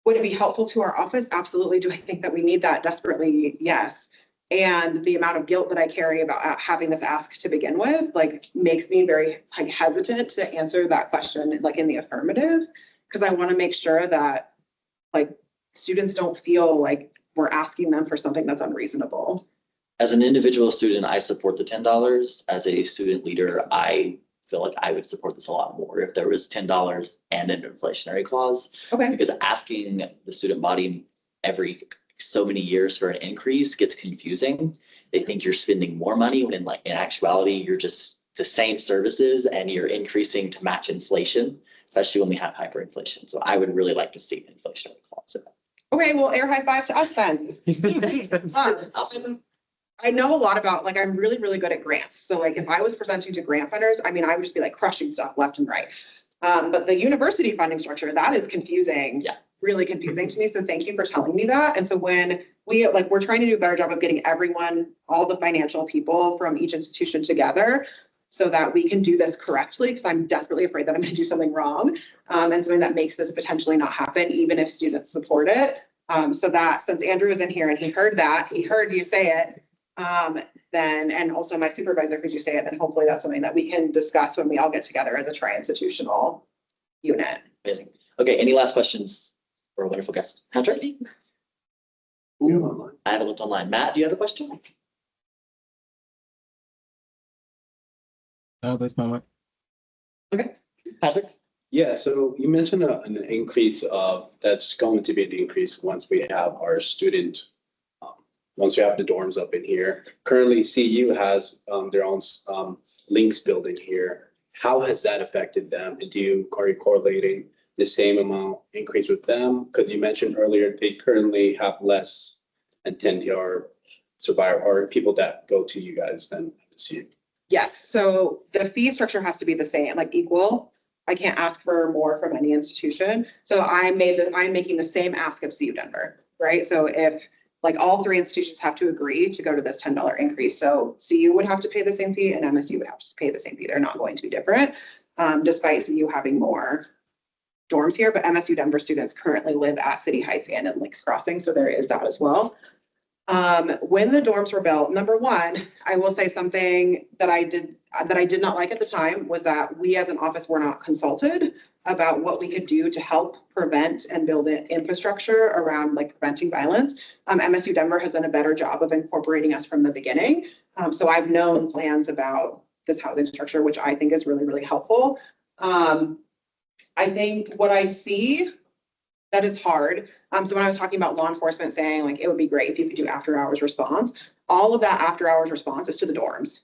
Would it be helpful to our office? Absolutely. Do I think that we need that desperately? Yes. And the amount of guilt that I carry about having this ask to begin with, like, makes me very like hesitant to answer that question, like in the affirmative, because I want to make sure that like students don't feel like we're asking them for something that's unreasonable. As an individual student, I support the $10. As a student leader, I feel like I would support this a lot more if there was $10 and an inflationary clause. Okay. Because asking the student body every so many years for an increase gets confusing. They think you're spending more money when in actuality, you're just the same services and you're increasing to match inflation, especially when we have hyperinflation. So I would really like to see an inflationary clause. Okay, well, air high five to us then. I know a lot about, like, I'm really, really good at grants. So like, if I was presenting to grant funders, I mean, I would just be like crushing stuff left and right. But the university funding structure, that is confusing. Yeah. Really confusing to me. So thank you for telling me that. And so when we're trying to do a better job of getting everyone, all the financial people from each institution together so that we can do this correctly, because I'm desperately afraid that I'm going to do something wrong. And something that makes this potentially not happen, even if students support it. So that since Andrew is in here and he heard you say it, then, and also my supervisor heard you say it, then hopefully that's something that we can discuss when we all get together as a tri-institutional unit. Amazing. Okay, any last questions for a wonderful guest? Patrick? I haven't looked online. Matt, do you have a question? Oh, this moment. Okay, Patrick? Yeah, so you mentioned an increase that's going to be an increase once we have our once we have the dorms up in here. Currently, CU has their own links building here. How has that affected them? Are you correlating the same amount increase with them? Because you mentioned earlier, they currently have less attendee or survivor or people that go to you guys than MSU. Yes, so the fee structure has to be the same, like equal. I can't ask for more from any institution. So I'm making the same ask of CU Denver, right? So if like all three institutions have to agree to go to this $10 increase. So CU would have to pay the same fee and MSU would have to pay the same fee. They're not going to be different, despite CU having more dorms here, but MSU Denver students currently live at City Heights and in Lakes Crossing. So there is that as well. When the dorms were built, number one, I will say something that I did not like at the time was that we as an office were not consulted about what we could do to help prevent and build an infrastructure around like preventing violence. MSU Denver has done a better job of incorporating us from the beginning. So I've known plans about this housing structure, which I think is really, really helpful. I think what I see that is hard. So when I was talking about law enforcement saying like, it would be great if you could do after hours response, all of that after hours response is to the dorms.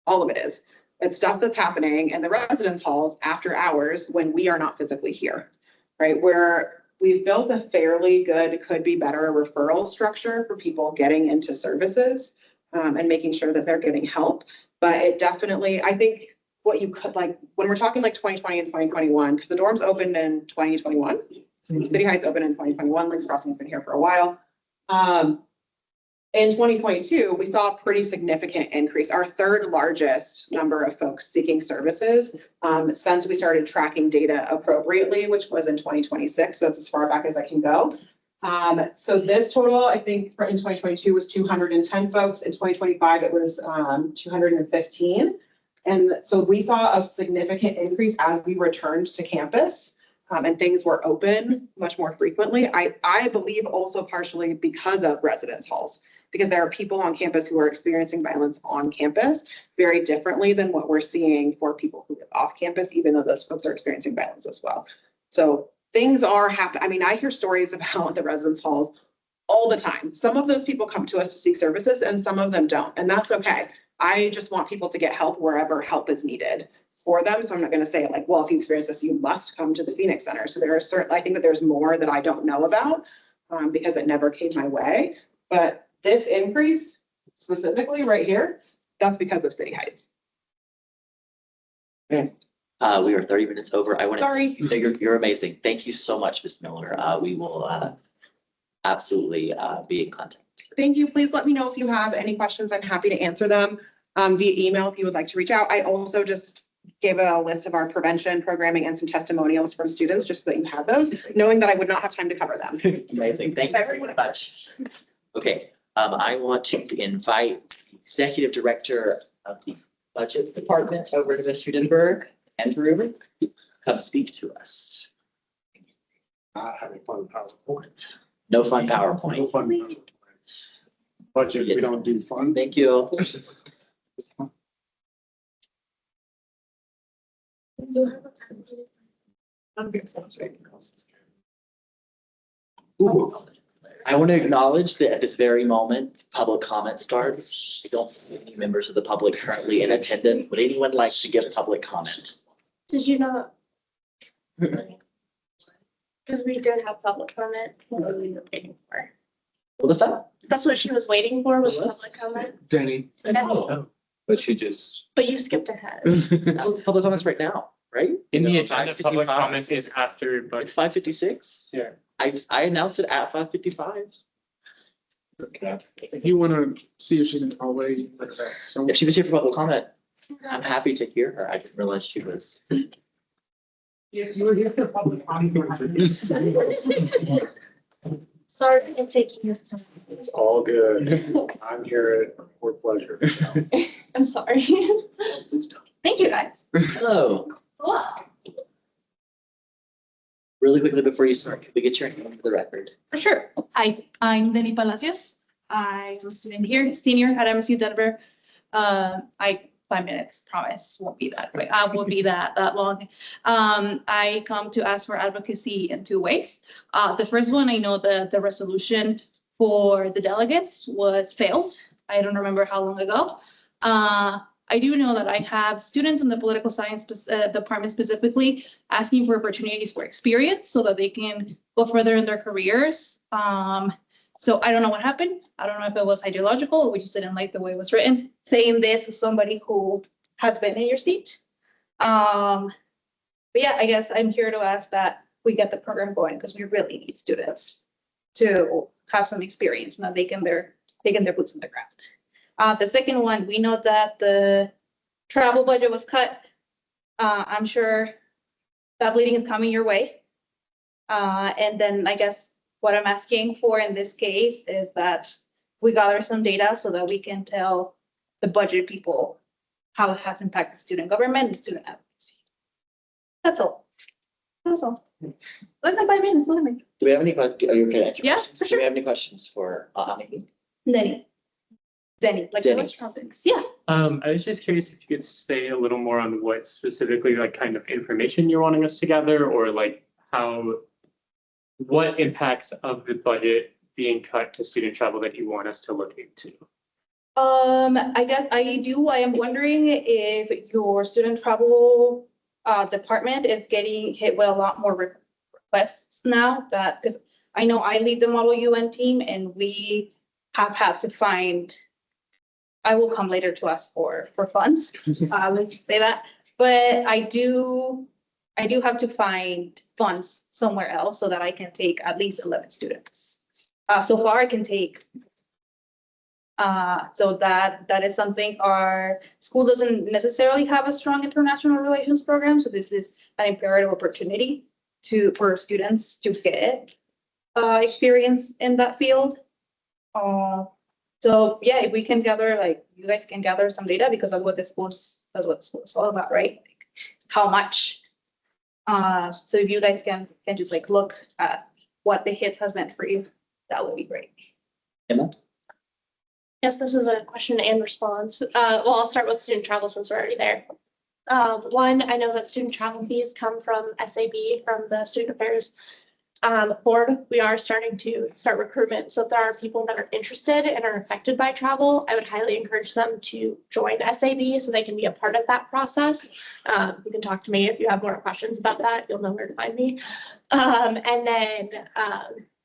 All of it is. It's stuff that's happening in the residence halls after hours when we are not physically here, right? Where we've built a fairly good, could be better referral structure for people getting into services and making sure that they're getting help. But it definitely, I think what you could like, when we're talking like 2020 and 2021, because the dorms opened in 2021, City Heights opened in 2021, Lakes Crossing has been here for a while. In 2022, we saw a pretty significant increase, our third largest number of folks seeking services since we started tracking data appropriately, which was in 2026. So that's as far back as I can go. So this total, I think in 2022 was 210 folks. In 2025, it was 215. And so we saw a significant increase as we returned to campus. and things were open much more frequently. I believe also partially because of residence halls, because there are people on campus who are experiencing violence on campus very differently than what we're seeing for people who live off campus, even though those folks are experiencing violence as well. So things are happening. I mean, I hear stories about the residence halls all the time. Some of those people come to us to seek services and some of them don't, and that's okay. I just want people to get help wherever help is needed for them. So I'm not going to say like, well, if you experience this, you must come to the Phoenix Center. So there are certain, I think that there's more that I don't know about because it never came my way. But this increase specifically right here, that's because of City Heights. We are 30 minutes over. I want to, Sorry. you're amazing. Thank you so much, Ms. Miller. We will absolutely be in contact. Thank you. Please let me know if you have any questions. I'm happy to answer them via email if you would like to reach out. I also just gave a list of our prevention programming and some testimonials from students, just so that you have those, knowing that I would not have time to cover them. Amazing. Thank you very much. Okay, I want to invite Executive Director of the Budget Department over to Mr. Denberg, Andrew, come speak to us. Having fun PowerPoint. No fun No PowerPoint. fun PowerPoints. Budget, we don't do fun. Thank you. I want to acknowledge that at this very moment, public comment starts. I don't see any members of the public currently in attendance. Would anyone like to give public comment? Did you know? Because we did have public comment. What were we waiting for? What was that? That's what she was waiting for, was public comment. Denny. But she just, But you skipped ahead. Public comments right now, right? In the No, agenda, public 5:55. comment is after, It's but 5:56. yeah. I announced it at 5:55. If you want to see if she's in the hallway, you can look at that. So If she was here for public comment, I'm happy to hear her. I didn't realize she was. you were here for public comment. Sorry for taking this time. It's all good. I'm here for pleasure. I'm sorry. Thank you, guys. Hello. Really quickly before you start, can we get your name for the record? For sure. Hi, I'm Denny Palacios. I'm a student here, senior at MSU Denver. 5 minutes, promise, won't be that quick. Won't be that long. I come to ask for advocacy in two ways. The first one, I know the resolution for the delegates was failed. I don't remember how long ago. I do know that I have students in the political science department specifically asking for opportunities for experience so that they can go further in their careers. So I don't know what happened. I don't know if it was ideological or we just didn't like the way it was written. Saying this as somebody who has been in your seat. But yeah, I guess I'm here to ask that we get the program going because we really need students to have some experience and that they can their boots on the ground. The second one, we know that the travel budget was cut. I'm sure that bleeding is coming your way. And then I guess what I'm asking for in this case is that we gather some data so that we can tell the budget people how it has impacted student government and student advocacy. That's all. That's all. Less than 5 minutes, what am I? Do we have any, are you okay to answer Yeah, questions? for Do sure. we have any questions for Annie? Denny, like Denny. which topics? Yeah. I was just curious if you could say a little more on what specifically, like, kind of information you're wanting us to gather, or like what impacts of the budget being cut to student travel that you want us to look into? I guess I am wondering if your student travel department is getting hit with a lot more requests now that, because I know I lead the Model UN team and we have had to find, I will come later to ask for funds, let's say that, but I do have to find funds somewhere else so that I can take at least 11 students. So far I can take so that is something our school doesn't necessarily have a strong international relations program. So this is an imperative opportunity for students to get experience in that field. So yeah, if we can gather, like you guys can gather some data because that's what the school's all about, right? Like how much So if you guys can just like look at what the hits has meant for you, that would be great. Emma? Yes, this is a question and response. Well, I'll start with student travel since we're already there. One, I know that student travel fees come from SAB, from the Student Affairs Board. We are starting to start recruitment. So if there are people that are interested and are affected by travel, I would highly encourage them to join SAB so they can be a part of that process. You can talk to me if you have more questions about that. You'll know where to find me. And then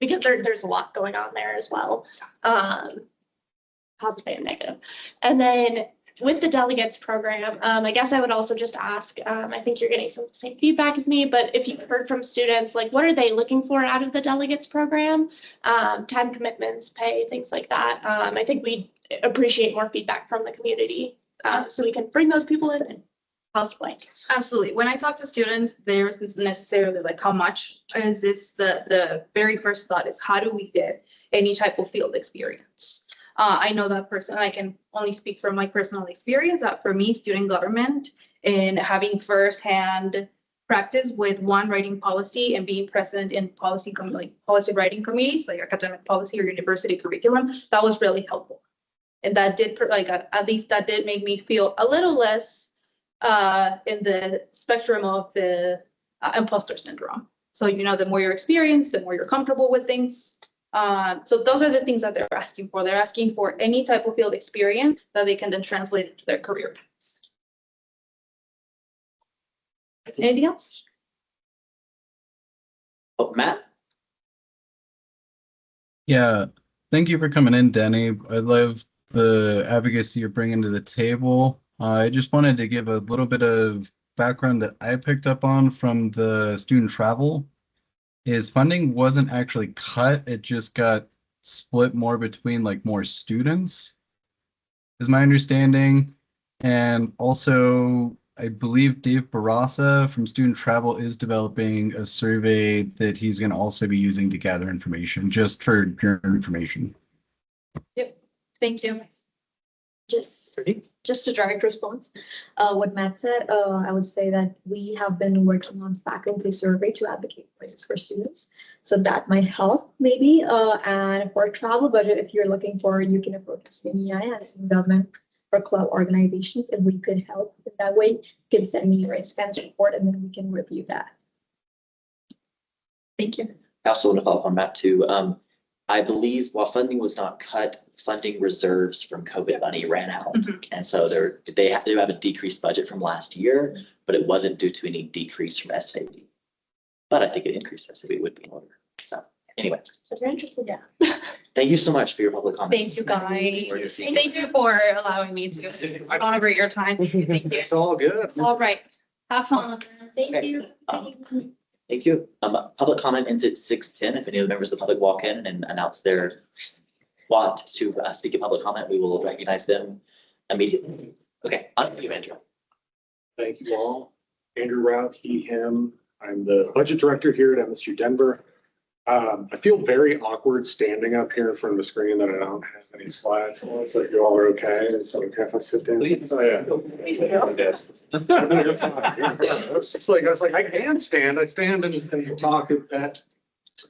because there's a lot going on there as well. Positive and negative. And then with the delegates program, I guess I would also just ask, I think you're getting some of the same feedback as me, but if you've heard from students, like what are they looking for out of the delegates program? Time commitments, pay, things like that. I think we appreciate more feedback from the community so we can bring those people in and possibly. Absolutely. When I talk to students, there isn't necessarily like how much is this. The very first thought is how do we get any type of field experience? I know that person, I can only speak from my personal experience that for me, student government and having firsthand practice with one writing policy and being present in policy writing committees like academic policy or university curriculum, that was really helpful. And that did at least that did make me feel a little less in the spectrum of the imposter syndrome. So, the more you're experienced, the more you're comfortable with things. So those are the things that they're asking for. They're asking for any type of field experience that they can then translate into their career paths. Anything else? Oh, Matt? Yeah, thank you for coming in, Denny. I love the advocacy you're bringing to the table. I just wanted to give a little bit of background that I picked up on from the student travel. Is funding wasn't actually cut, it just got split more between like more students, is my understanding. And also, I believe Dave Barasa from Student Travel is developing a survey that he's going to also be using to gather information, just for your information. Yep. Thank you. Just a direct response. What Matt said, I would say that we have been working on faculty survey to advocate places for students. So that might help maybe. And for travel budget, if you're looking for, you can approach SUNY and student government or club organizations. If we could help in that way, you can send me your expense report and then we can review that. Thank you. I also want to follow up on that too. I believe while funding was not cut, funding reserves from COVID money ran out. And so they have a decreased budget from last year, but it wasn't due to any decrease from SAB. But I think an increased SAB would be in order. So anyway. So if you're interested, yeah. Thank you so much for your public comments. Thank you, guys. We're gonna see you. Thank you for allowing me to honor your time. Thank you. It's all good. All right. Have fun. Thank you. Thank you. Public comment ends at 6:10. If any of the members of the public walk in and announce their want to speak in public comment, we will recognize them immediately. Okay, on to you, Andrew. Thank you all. Andrew Rout, he, him. I'm the budget director here at MSU Denver. I feel very awkward standing up here in front of the screen that I don't have any slides. Well, it's like you all are okay. It's okay if I sit down. Oh, yeah. I was like, I can stand. I stand and talk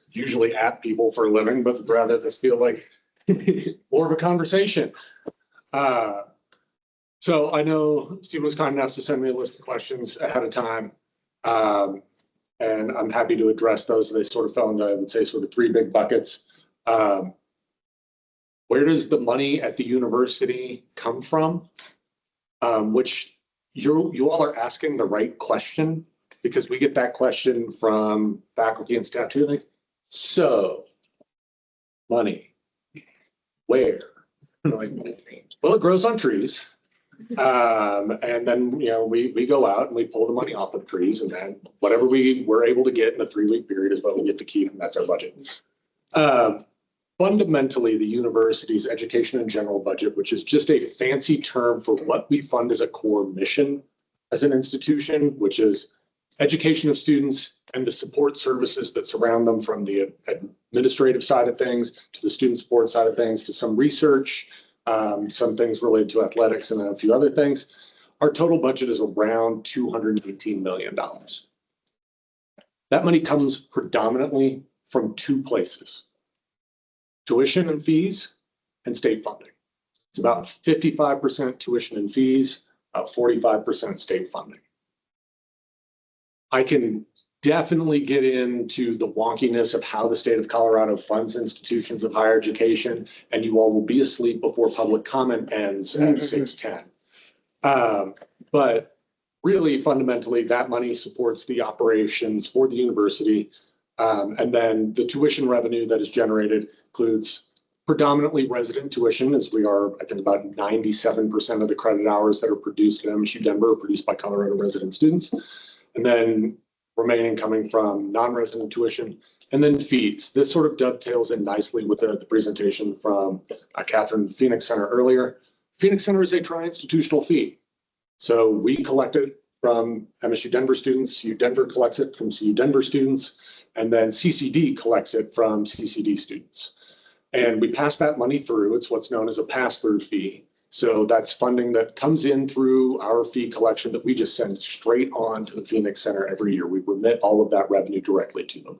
usually at people for a living, but rather this feel like more of a conversation. So I know Steve was kind enough to send me a list of questions ahead of time. And I'm happy to address those. They sort of fell into, I would say, sort of three big buckets. Where does the money at the university come from? Which you all are asking the right question, because we get that question from faculty and staff too. Like, so money, where? Like, well, it grows on trees. And then, we go out and we pull the money off of trees, and then whatever we were able to get in a 3-week period is what we get to keep, and that's our budget. Fundamentally, the university's education and general budget, which is just a fancy term for what we fund as a core mission as an institution, which is education of students and the support services that surround them, from the administrative side of things to the student support side of things to some research, some things related to athletics, and then a few other things. Our total budget is around $218 million. That money comes predominantly from two places: tuition and fees and state funding. It's about 55% tuition and fees, about 45% state funding. I can definitely get into the wonkiness of how the state of Colorado funds institutions of higher education, and you all will be asleep before public comment ends at 6:10. But really, fundamentally, that money supports the operations for the university. And then the tuition revenue that is generated includes predominantly resident tuition, as we are, I think, about 97% of the credit hours that are produced at MSU Denver are produced by Colorado resident students. And then remaining coming from non-resident tuition, and then fees. This sort of dovetails in nicely with the presentation from Catherine Phoenix Center earlier. Phoenix Center is a tri-institutional fee. So we collect it from MSU Denver students, CU Denver collects it from CU Denver students, and then CCD collects it from CCD students. And we pass that money through. It's what's known as a pass-through fee. So that's funding that comes in through our fee collection that we just send straight on to the Phoenix Center every year. We remit all of that revenue directly to them.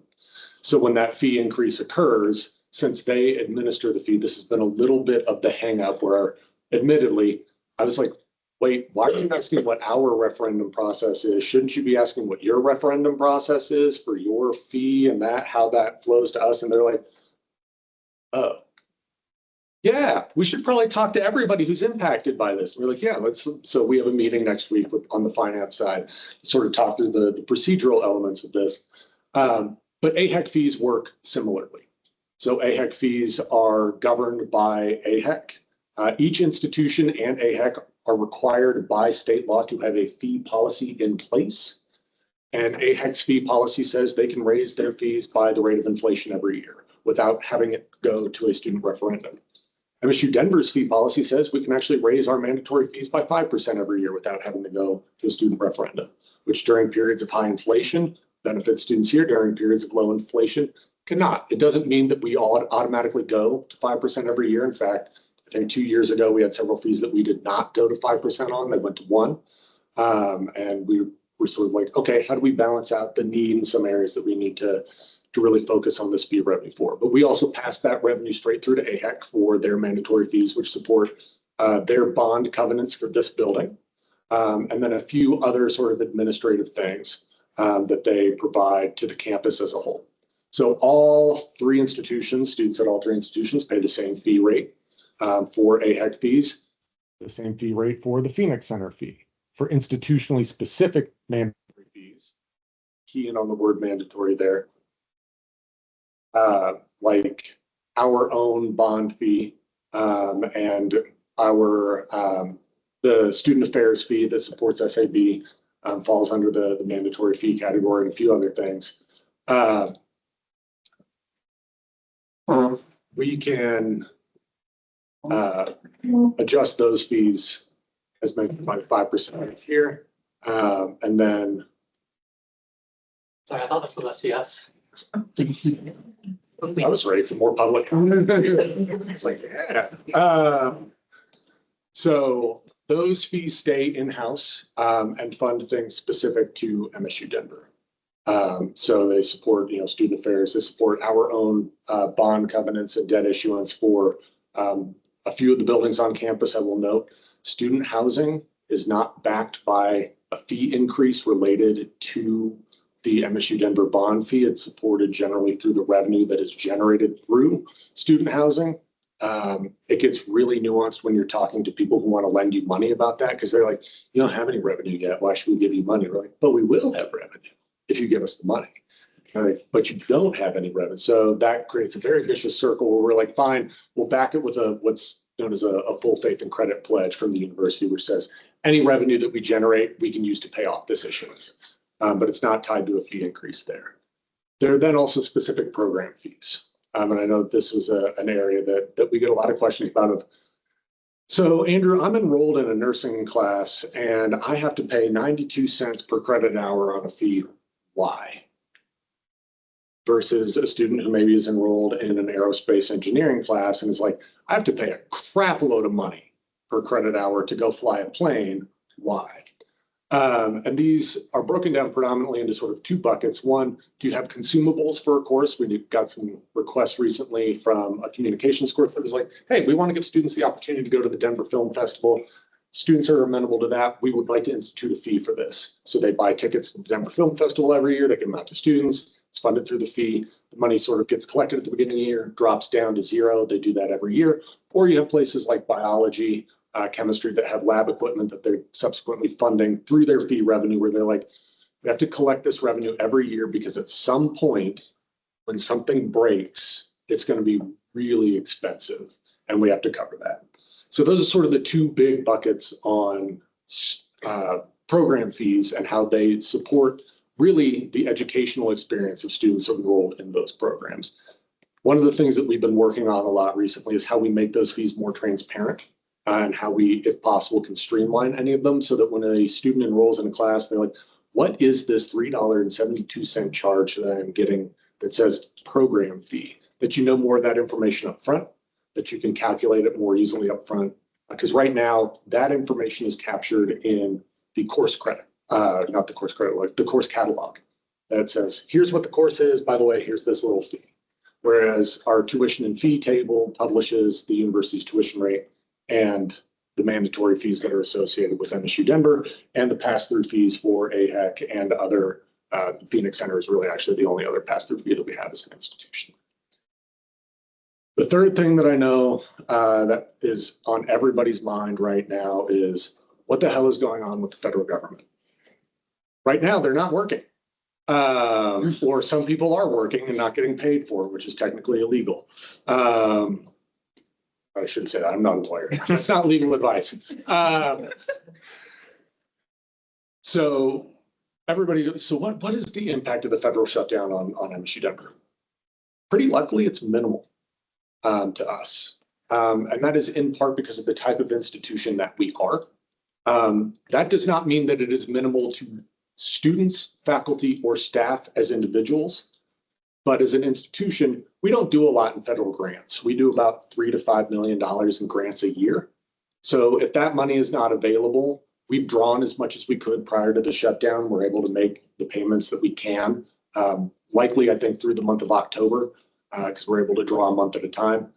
So when that fee increase occurs, since they administer the fee, this has been a little bit of the hang up where admittedly, I was like, wait, why are you asking what our referendum process is? Shouldn't you be asking what your referendum process is for your fee and that, how that flows to us? And they're like, oh. Yeah, we should probably talk to everybody who's impacted by this. And we're like, yeah, let's. So we have a meeting next week on the finance side to sort of talk through the procedural elements of this. But AHEC fees work similarly. So AHEC fees are governed by AHEC. Each institution and AHEC are required by state law to have a fee policy in place. And AHEC's fee policy says they can raise their fees by the rate of inflation every year without having it go to a student referendum. MSU Denver's fee policy says we can actually raise our mandatory fees by 5% every year without having to go to a student referendum, which during periods of high inflation benefits students here, during periods of low inflation cannot. It doesn't mean that we all automatically go to 5% every year. In fact, I think 2 years ago, we had several fees that we did not go to 5% on. They went to 1%. And we were sort of like, okay, how do we balance out the need in some areas that we need to really focus on this fee revenue for? But we also pass that revenue straight through to AHEC for their mandatory fees, which support their bond covenants for this building. And then a few other sort of administrative things that they provide to the campus as a whole. So all three institutions, students at all three institutions pay the same fee rate for AHEC fees, the same fee rate for the Phoenix Center fee. For institutionally specific mandatory fees, key in on the word mandatory there, like our own bond fee and our the student affairs fee that supports SAB falls under the mandatory fee category and a few other things. We can adjust those fees as mentioned by 5% here. And then. Sorry, I thought this was yes. I was ready for more public comment. It's like, yeah. So those fees stay in-house and fund things specific to MSU Denver. So they support, student affairs. They support our own bond covenants and debt issuance for a few of the buildings on campus. I will note, student housing is not backed by a fee increase related to the MSU Denver bond fee. It's supported generally through the revenue that is generated through student housing. It gets really nuanced when you're talking to people who want to lend you money about that, because they're like, you don't have any revenue yet. Why should we give you money? We're like, but we will have revenue if you give us the money. Right? But you don't have any revenue. So that creates a very vicious circle where we're like, fine, we'll back it with what's known as a full faith and credit pledge from the university, which says any revenue that we generate, we can use to pay off this issuance. But it's not tied to a fee increase there. There are then also specific program fees. And I know this was an area that we get a lot of questions about. So Andrew, I'm enrolled in a nursing class and I have to pay 92 cents per credit hour on a fee. Why? Versus a student who maybe is enrolled in an aerospace engineering class and is like, I have to pay a crap load of money per credit hour to go fly a plane. Why? And these are broken down predominantly into sort of two buckets. One, do you have consumables for a course? We got some requests recently from a communications course that was like, hey, we want to give students the opportunity to go to the Denver Film Festival. Students are amenable to that. We would like to institute a fee for this. So they buy tickets to the Denver Film Festival every year. They give them out to students. It's funded through the fee. The money sort of gets collected at the beginning of the year, drops down to zero. They do that every year. Or you have places like biology, chemistry that have lab equipment that they're subsequently funding through their fee revenue, where they're like, we have to collect this revenue every year because at some point when something breaks, it's going to be really expensive and we have to cover that. So those are sort of the two big buckets on program fees and how they support really the educational experience of students enrolled in those programs. One of the things that we've been working on a lot recently is how we make those fees more transparent. And how we, if possible, can streamline any of them so that when a student enrolls in a class, they're like, what is this $3.72 charge that I'm getting that says program fee? That you know more of that information up front, that you can calculate it more easily up front. Because right now, that information is captured in the course credit, not the course credit, like the course catalog that says, here's what the course is, by the way, here's this little fee. Whereas our tuition and fee table publishes the university's tuition rate and the mandatory fees that are associated with MSU Denver and the pass-through fees for AHEC and other Phoenix Center is really actually the only other pass-through fee that we have as an institution. The third thing that I know that is on everybody's mind right now is what the hell is going on with the federal government? Right now, they're not working. Or some people are working and not getting paid for it, which is technically illegal. I shouldn't say that. I'm not a lawyer. That's not legal advice. So what is the impact of the federal shutdown on MSU Denver? Pretty luckily, it's minimal to us. And that is in part because of the type of institution that we are. That does not mean that it is minimal to students, faculty, or staff as individuals. But as an institution, we don't do a lot in federal grants. We do about $3 to $5 million in grants a year. So if that money is not available, we've drawn as much as we could prior to the shutdown. We're able to make the payments that we can, likely, I think, through the month of October, because we're able to draw a month at a time.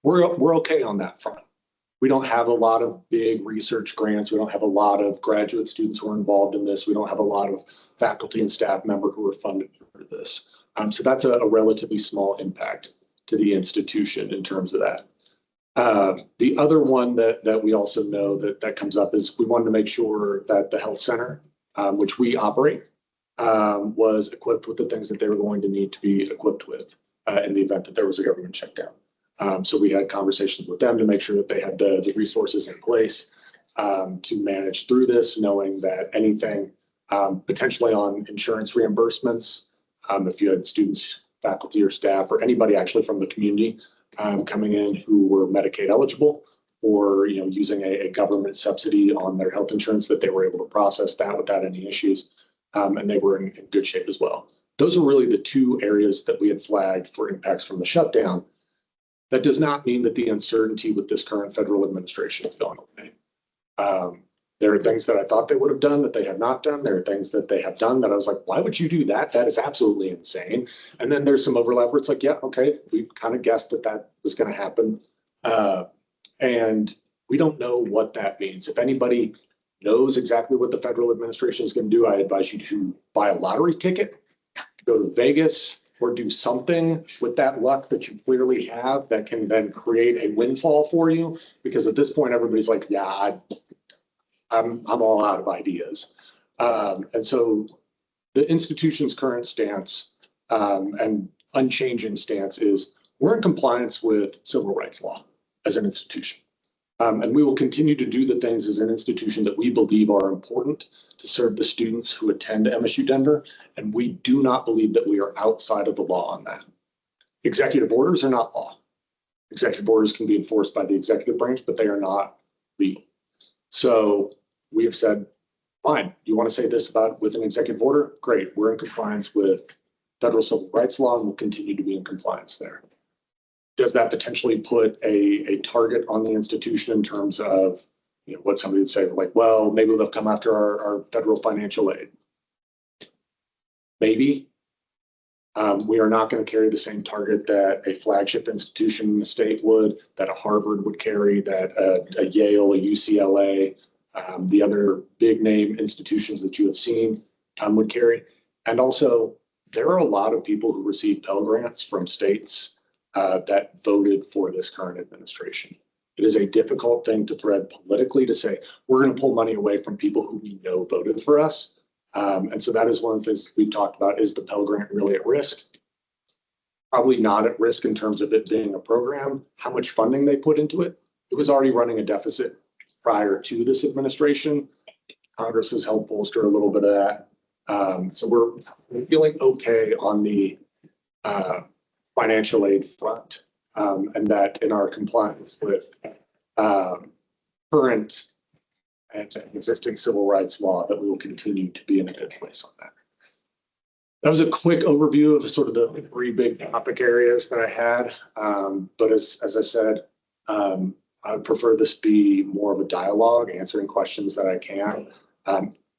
We're okay on that front. We don't have a lot of big research grants. We don't have a lot of graduate students who are involved in this. We don't have a lot of faculty and staff member who are funded for this. So that's a relatively small impact to the institution in terms of that. The other one that we also know that comes up is we wanted to make sure that the health center, which we operate, was equipped with the things that they were going to need to be equipped with in the event that there was a government shutdown. So we had conversations with them to make sure that they had the resources in place to manage through this, knowing that anything potentially on insurance reimbursements, if you had students, faculty, or staff, or anybody actually from the community coming in who were Medicaid eligible, or using a government subsidy on their health insurance, that they were able to process that without any issues, and they were in good shape as well. Those are really the two areas that we had flagged for impacts from the shutdown. That does not mean that the uncertainty with this current federal administration is going away. There are things that I thought they would have done that they have not done. There are things that they have done that I was like, why would you do that? That is absolutely insane. And then there's some overlap where it's like, yeah, okay, we kind of guessed that was going to happen. And we don't know what that means. If anybody knows exactly what the federal administration is going to do, I advise you to buy a lottery ticket, go to Vegas, or do something with that luck that you clearly have that can then create a windfall for you. Because at this point, everybody's like, yeah, I'm all out of ideas. And so the institution's current stance and unchanging stance is we're in compliance with civil rights law as an institution. And we will continue to do the things as an institution that we believe are important to serve the students who attend MSU Denver. And we do not believe that we are outside of the law on that. Executive orders are not law. Executive orders can be enforced by the executive branch, but they are not legal. So we have said, fine, you want to say this with an executive order? Great, we're in compliance with federal civil rights law and we'll continue to be in compliance there. Does that potentially put a target on the institution in terms of what somebody would say, like, well, maybe they'll come after our federal financial aid. Maybe. We are not going to carry the same target that a flagship institution in the state would, that a Harvard would carry, that a Yale, a UCLA, the other big name institutions that you have seen would carry. And also, there are a lot of people who receive Pell Grants from states that voted for this current administration. It is a difficult thing to thread politically to say, we're going to pull money away from people who we know voted for us. And so that is one of the things we've talked about. Is the Pell Grant really at risk? Probably not at risk in terms of it being a program, how much funding they put into it. It was already running a deficit prior to this administration. Congress has helped bolster a little bit of that. So we're feeling okay on the financial aid front, and that in our compliance with current and existing civil rights law, that we will continue to be in a good place on that. That was a quick overview of sort of the 3 big topic areas that I had. But as I said, I would prefer this be more of a dialogue, answering questions that I can.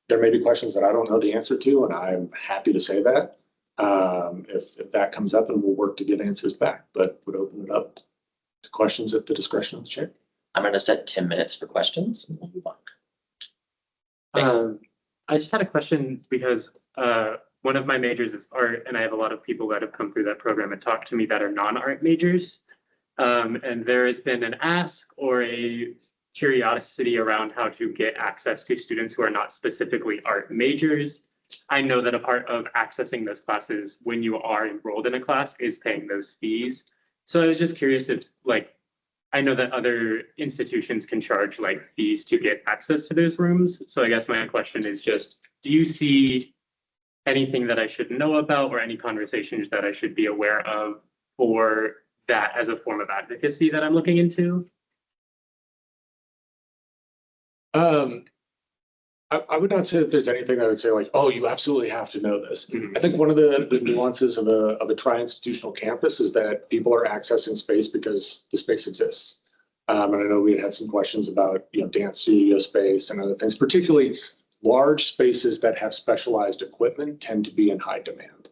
There may be questions that I don't know the answer to, and I'm happy to say that if that comes up, and we'll work to get answers back, but would open it up to questions at the discretion of the chair. I'm going to set 10 minutes for questions and we'll move on. I just had a question because one of my majors is art, and I have a lot of people that have come through that program and talked to me that are non-art majors. And there has been an ask or a curiosity around how to get access to students who are not specifically art majors. I know that a part of accessing those classes when you are enrolled in a class is paying those fees. So I was just curious, it's like, I know that other institutions can charge like fees to get access to those rooms. So I guess my question is just, do you see anything that I should know about or any conversations that I should be aware of for that as a form of advocacy that I'm looking into? I would not say that there's anything I would say like, oh, you absolutely have to know this. I think one of the nuances of a tri-institutional campus is that people are accessing space because the space exists. And I know we had some questions about, dance studio space and other things, particularly large spaces that have specialized equipment tend to be in high demand.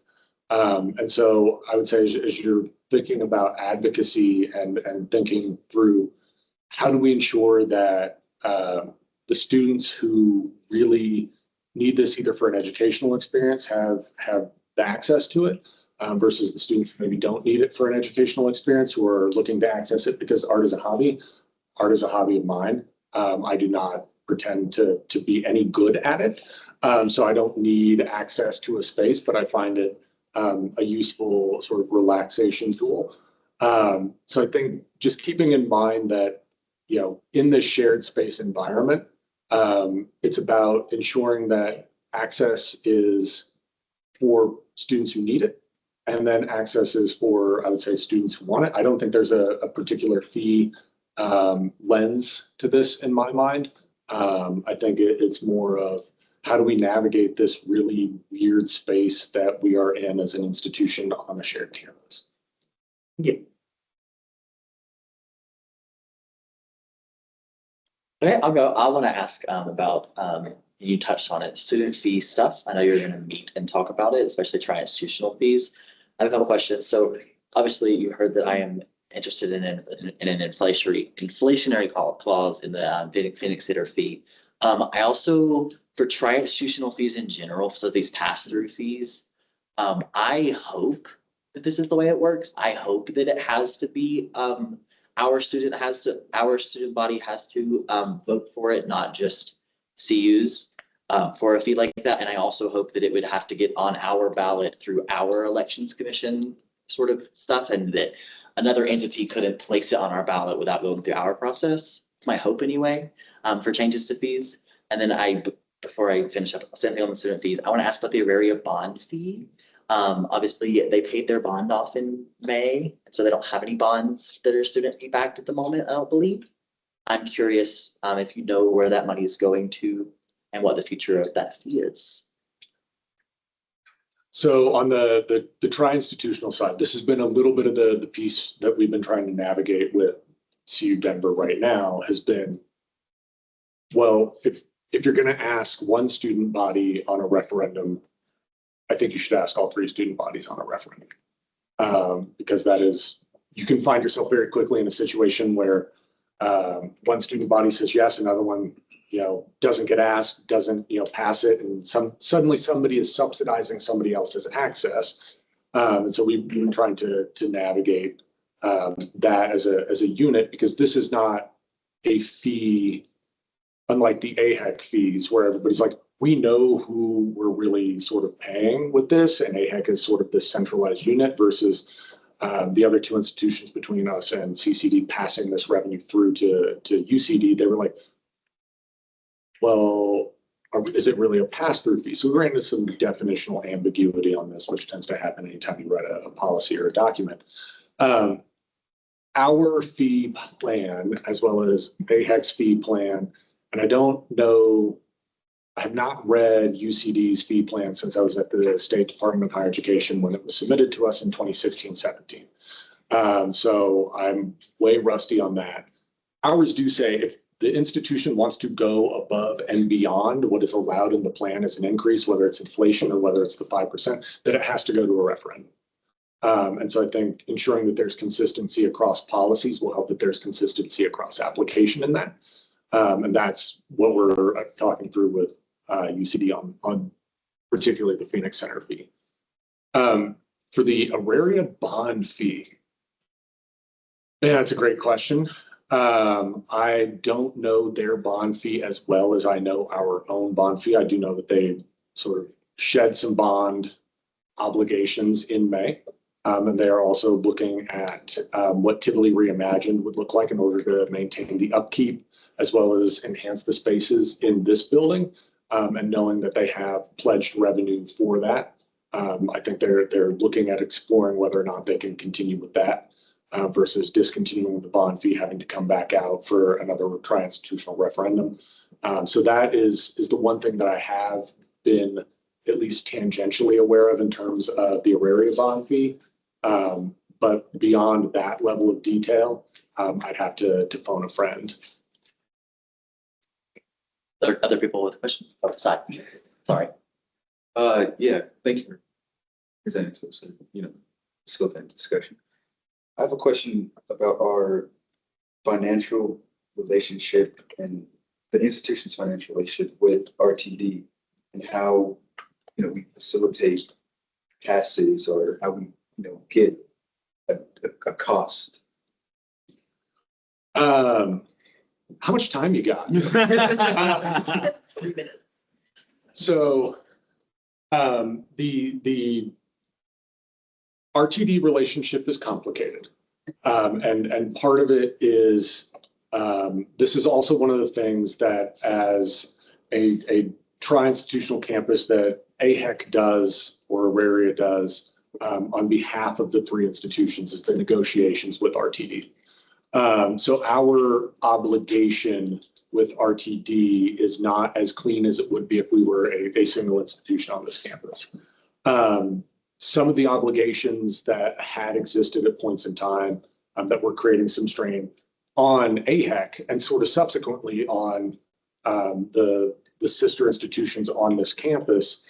And so I would say as you're thinking about advocacy and thinking through how do we ensure that the students who really need this either for an educational experience have the access to it versus the students who maybe don't need it for an educational experience who are looking to access it because art is a hobby. Art is a hobby of mine. I do not pretend to be any good at it. So I don't need access to a space, but I find it a useful sort of relaxation tool. So I think just keeping in mind that, in this shared space environment, it's about ensuring that access is for students who need it. And then access is for, I would say, students who want it. I don't think there's a particular fee lens to this in my mind. I think it's more of how do we navigate this really weird space that we are in as an institution on a shared campus. Yeah. Okay, I'll go. I want to ask about, you touched on it, student fee stuff. I know you're going to meet and talk about it, especially tri-institutional fees. I have a couple questions. So obviously you heard that I am interested in an inflationary clause in the Phoenix Theater fee. I also, for tri-institutional fees in general, so these pass-through fees, I hope that this is the way it works. I hope that it has to be, our student body has to vote for it, not just CUs for a fee like that. And I also hope that it would have to get on our ballot through our elections commission sort of stuff, and that another entity couldn't place it on our ballot without going through our process. It's my hope anyway, for changes to fees. And then before I finish up, same thing on the student fees, I want to ask about the Auraria bond fee. Obviously they paid their bond off in May, so they don't have any bonds that are student fee backed at the moment, I don't believe. I'm curious if you know where that money is going to and what the future of that fee is. So on the tri-institutional side, this has been a little bit of the piece that we've been trying to navigate with CU Denver right now, has been Well, if you're going to ask one student body on a referendum, I think you should ask all three student bodies on a referendum. Because that is, you can find yourself very quickly in a situation where one student body says yes, another one, doesn't get asked, doesn't, pass it, and suddenly somebody is subsidizing somebody else's access. And so we've been trying to navigate that as a unit, because this is not a fee, unlike the AHEC fees, where everybody's like, we know who we're really sort of paying with this, and AHEC is sort of this centralized unit versus the other two institutions between us and CCD passing this revenue through to UCD. They were like, well, is it really a pass-through fee? So we ran into some definitional ambiguity on this, which tends to happen anytime you write a policy or a document. Our fee plan, as well as AHEC's fee plan, and I don't know, I have not read UCD's fee plan since I was at the State Department of Higher Education when it was submitted to us in 2016-17. So I'm way rusty on that. Ours do say if the institution wants to go above and beyond what is allowed in the plan as an increase, whether it's inflation or whether it's the 5%, that it has to go to a referendum. And so I think ensuring that there's consistency across policies will help that there's consistency across application in that. And that's what we're talking through with UCD on particularly the Phoenix Center fee. For the Auraria bond fee, yeah, that's a great question. I don't know their bond fee as well as I know our own bond fee. I do know that they sort of shed some bond obligations in May. And they are also looking at what Tivoli Reimagined would look like in order to maintain the upkeep as well as enhance the spaces in this building. And knowing that they have pledged revenue for that, I think they're looking at exploring whether or not they can continue with that versus discontinuing the bond fee, having to come back out for another tri-institutional referendum. So that is the one thing that I have been at least tangentially aware of in terms of the Auraria bond fee. But beyond that level of detail, I'd have to phone a friend. Other people with questions? Oh, sorry. Yeah, thank you for presenting to us, facilitating discussion. I have a question about our financial relationship and the institution's financial relationship with RTD and how, we facilitate passes or how we, get a cost. How much time you got? 3 minutes. So the RTD relationship is complicated. And part of it is this is also one of the things that as a tri-institutional campus that AHEC does or Auraria does on behalf of the three institutions is the negotiations with RTD. So our obligation with RTD is not as clean as it would be if we were a single institution on this campus. Some of the obligations that had existed at points in time that were creating some strain on AHEC and sort of subsequently on the sister institutions on this campus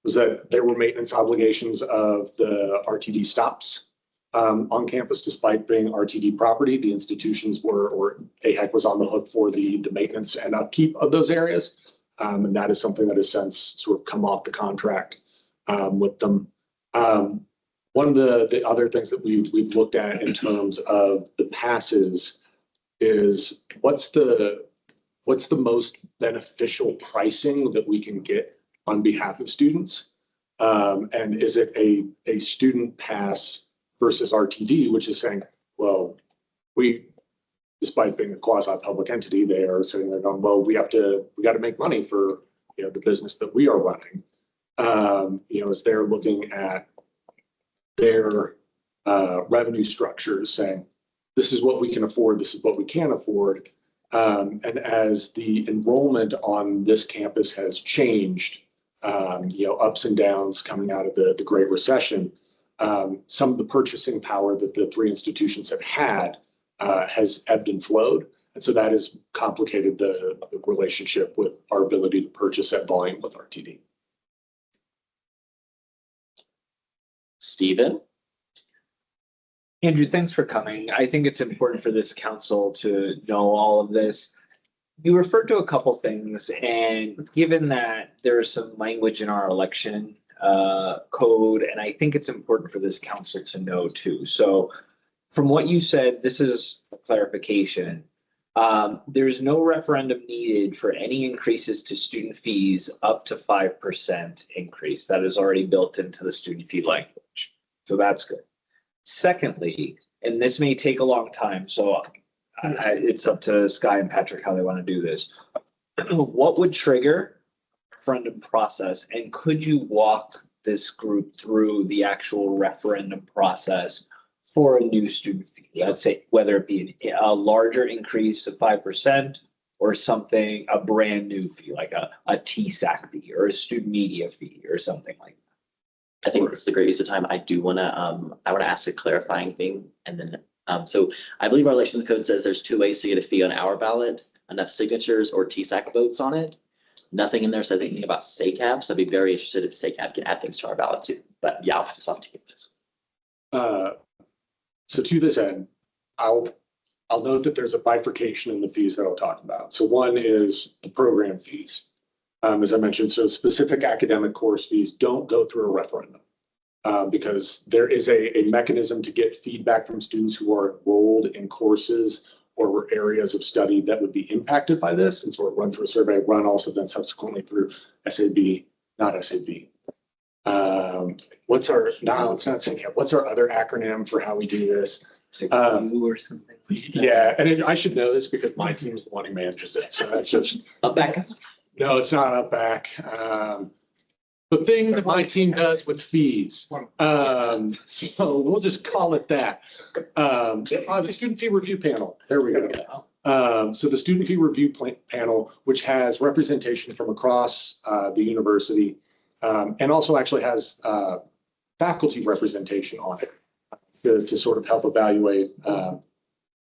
was that there were maintenance obligations of the RTD stops on campus, despite being RTD property. The institutions were, or AHEC was on the hook for the maintenance and upkeep of those areas. And that is something that has since sort of come off the contract with them. One of the other things that we've looked at in terms of the passes is what's the most beneficial pricing that we can get on behalf of students? And is it a student pass versus RTD, which is saying, well, we, despite being a quasi-public entity, they are sitting there going, well, we got to make money for, the business that we are running. As they're looking at their revenue structures saying, this is what we can afford, this is what we can't afford. And as the enrollment on this campus has changed, ups and downs coming out of the Great Recession, some of the purchasing power that the three institutions have had has ebbed and flowed. And so that has complicated the relationship with our ability to purchase at volume with RTD. Stephen? Andrew, thanks for coming. I think it's important for this council to know all of this. You referred to a couple things, and given that there's some language in our election code, and I think it's important for this council to know too. So from what you said, this is a clarification. There's no referendum needed for any increases to student fees up to 5% increase. That is already built into the student fee language. So that's good. Secondly, and this may take a long time, so it's up to Sky and Patrick how they want to do this. What would trigger a referendum process, and could you walk this group through the actual referendum process for a new student fee? Let's say whether it be a larger increase of 5% or something, a brand new fee like a TSAC fee or a student media fee or something like that. I think this is a great use of time. I do want to, I want to ask a clarifying thing. And then, so I believe our elections code says there's two ways to get a fee on our ballot, enough signatures or TSAC votes on it. Nothing in there says anything about SACAB, so I'd be very interested if SACAB can add things to our ballot too. But yeah, I'll pass it off to you. So to this end, I'll note that there's a bifurcation in the fees that I'll talk about. So one is the program fees. As I mentioned, so specific academic course fees don't go through a referendum because there is a mechanism to get feedback from students who are enrolled in courses or areas of study that would be impacted by this. And so run through a survey, run also then subsequently through SAB, not SAB. What's our, no, it's not SACAB. What's our other acronym for how we do this? Or something. Yeah, and I should know this because my team is the one who manages it. So that's just Up back. no, it's not up back. The thing that my team does with fees. So we'll just call it that. The student fee review panel. There we go. So the student fee review panel, which has representation from across the university, and also actually has faculty representation on it to sort of help evaluate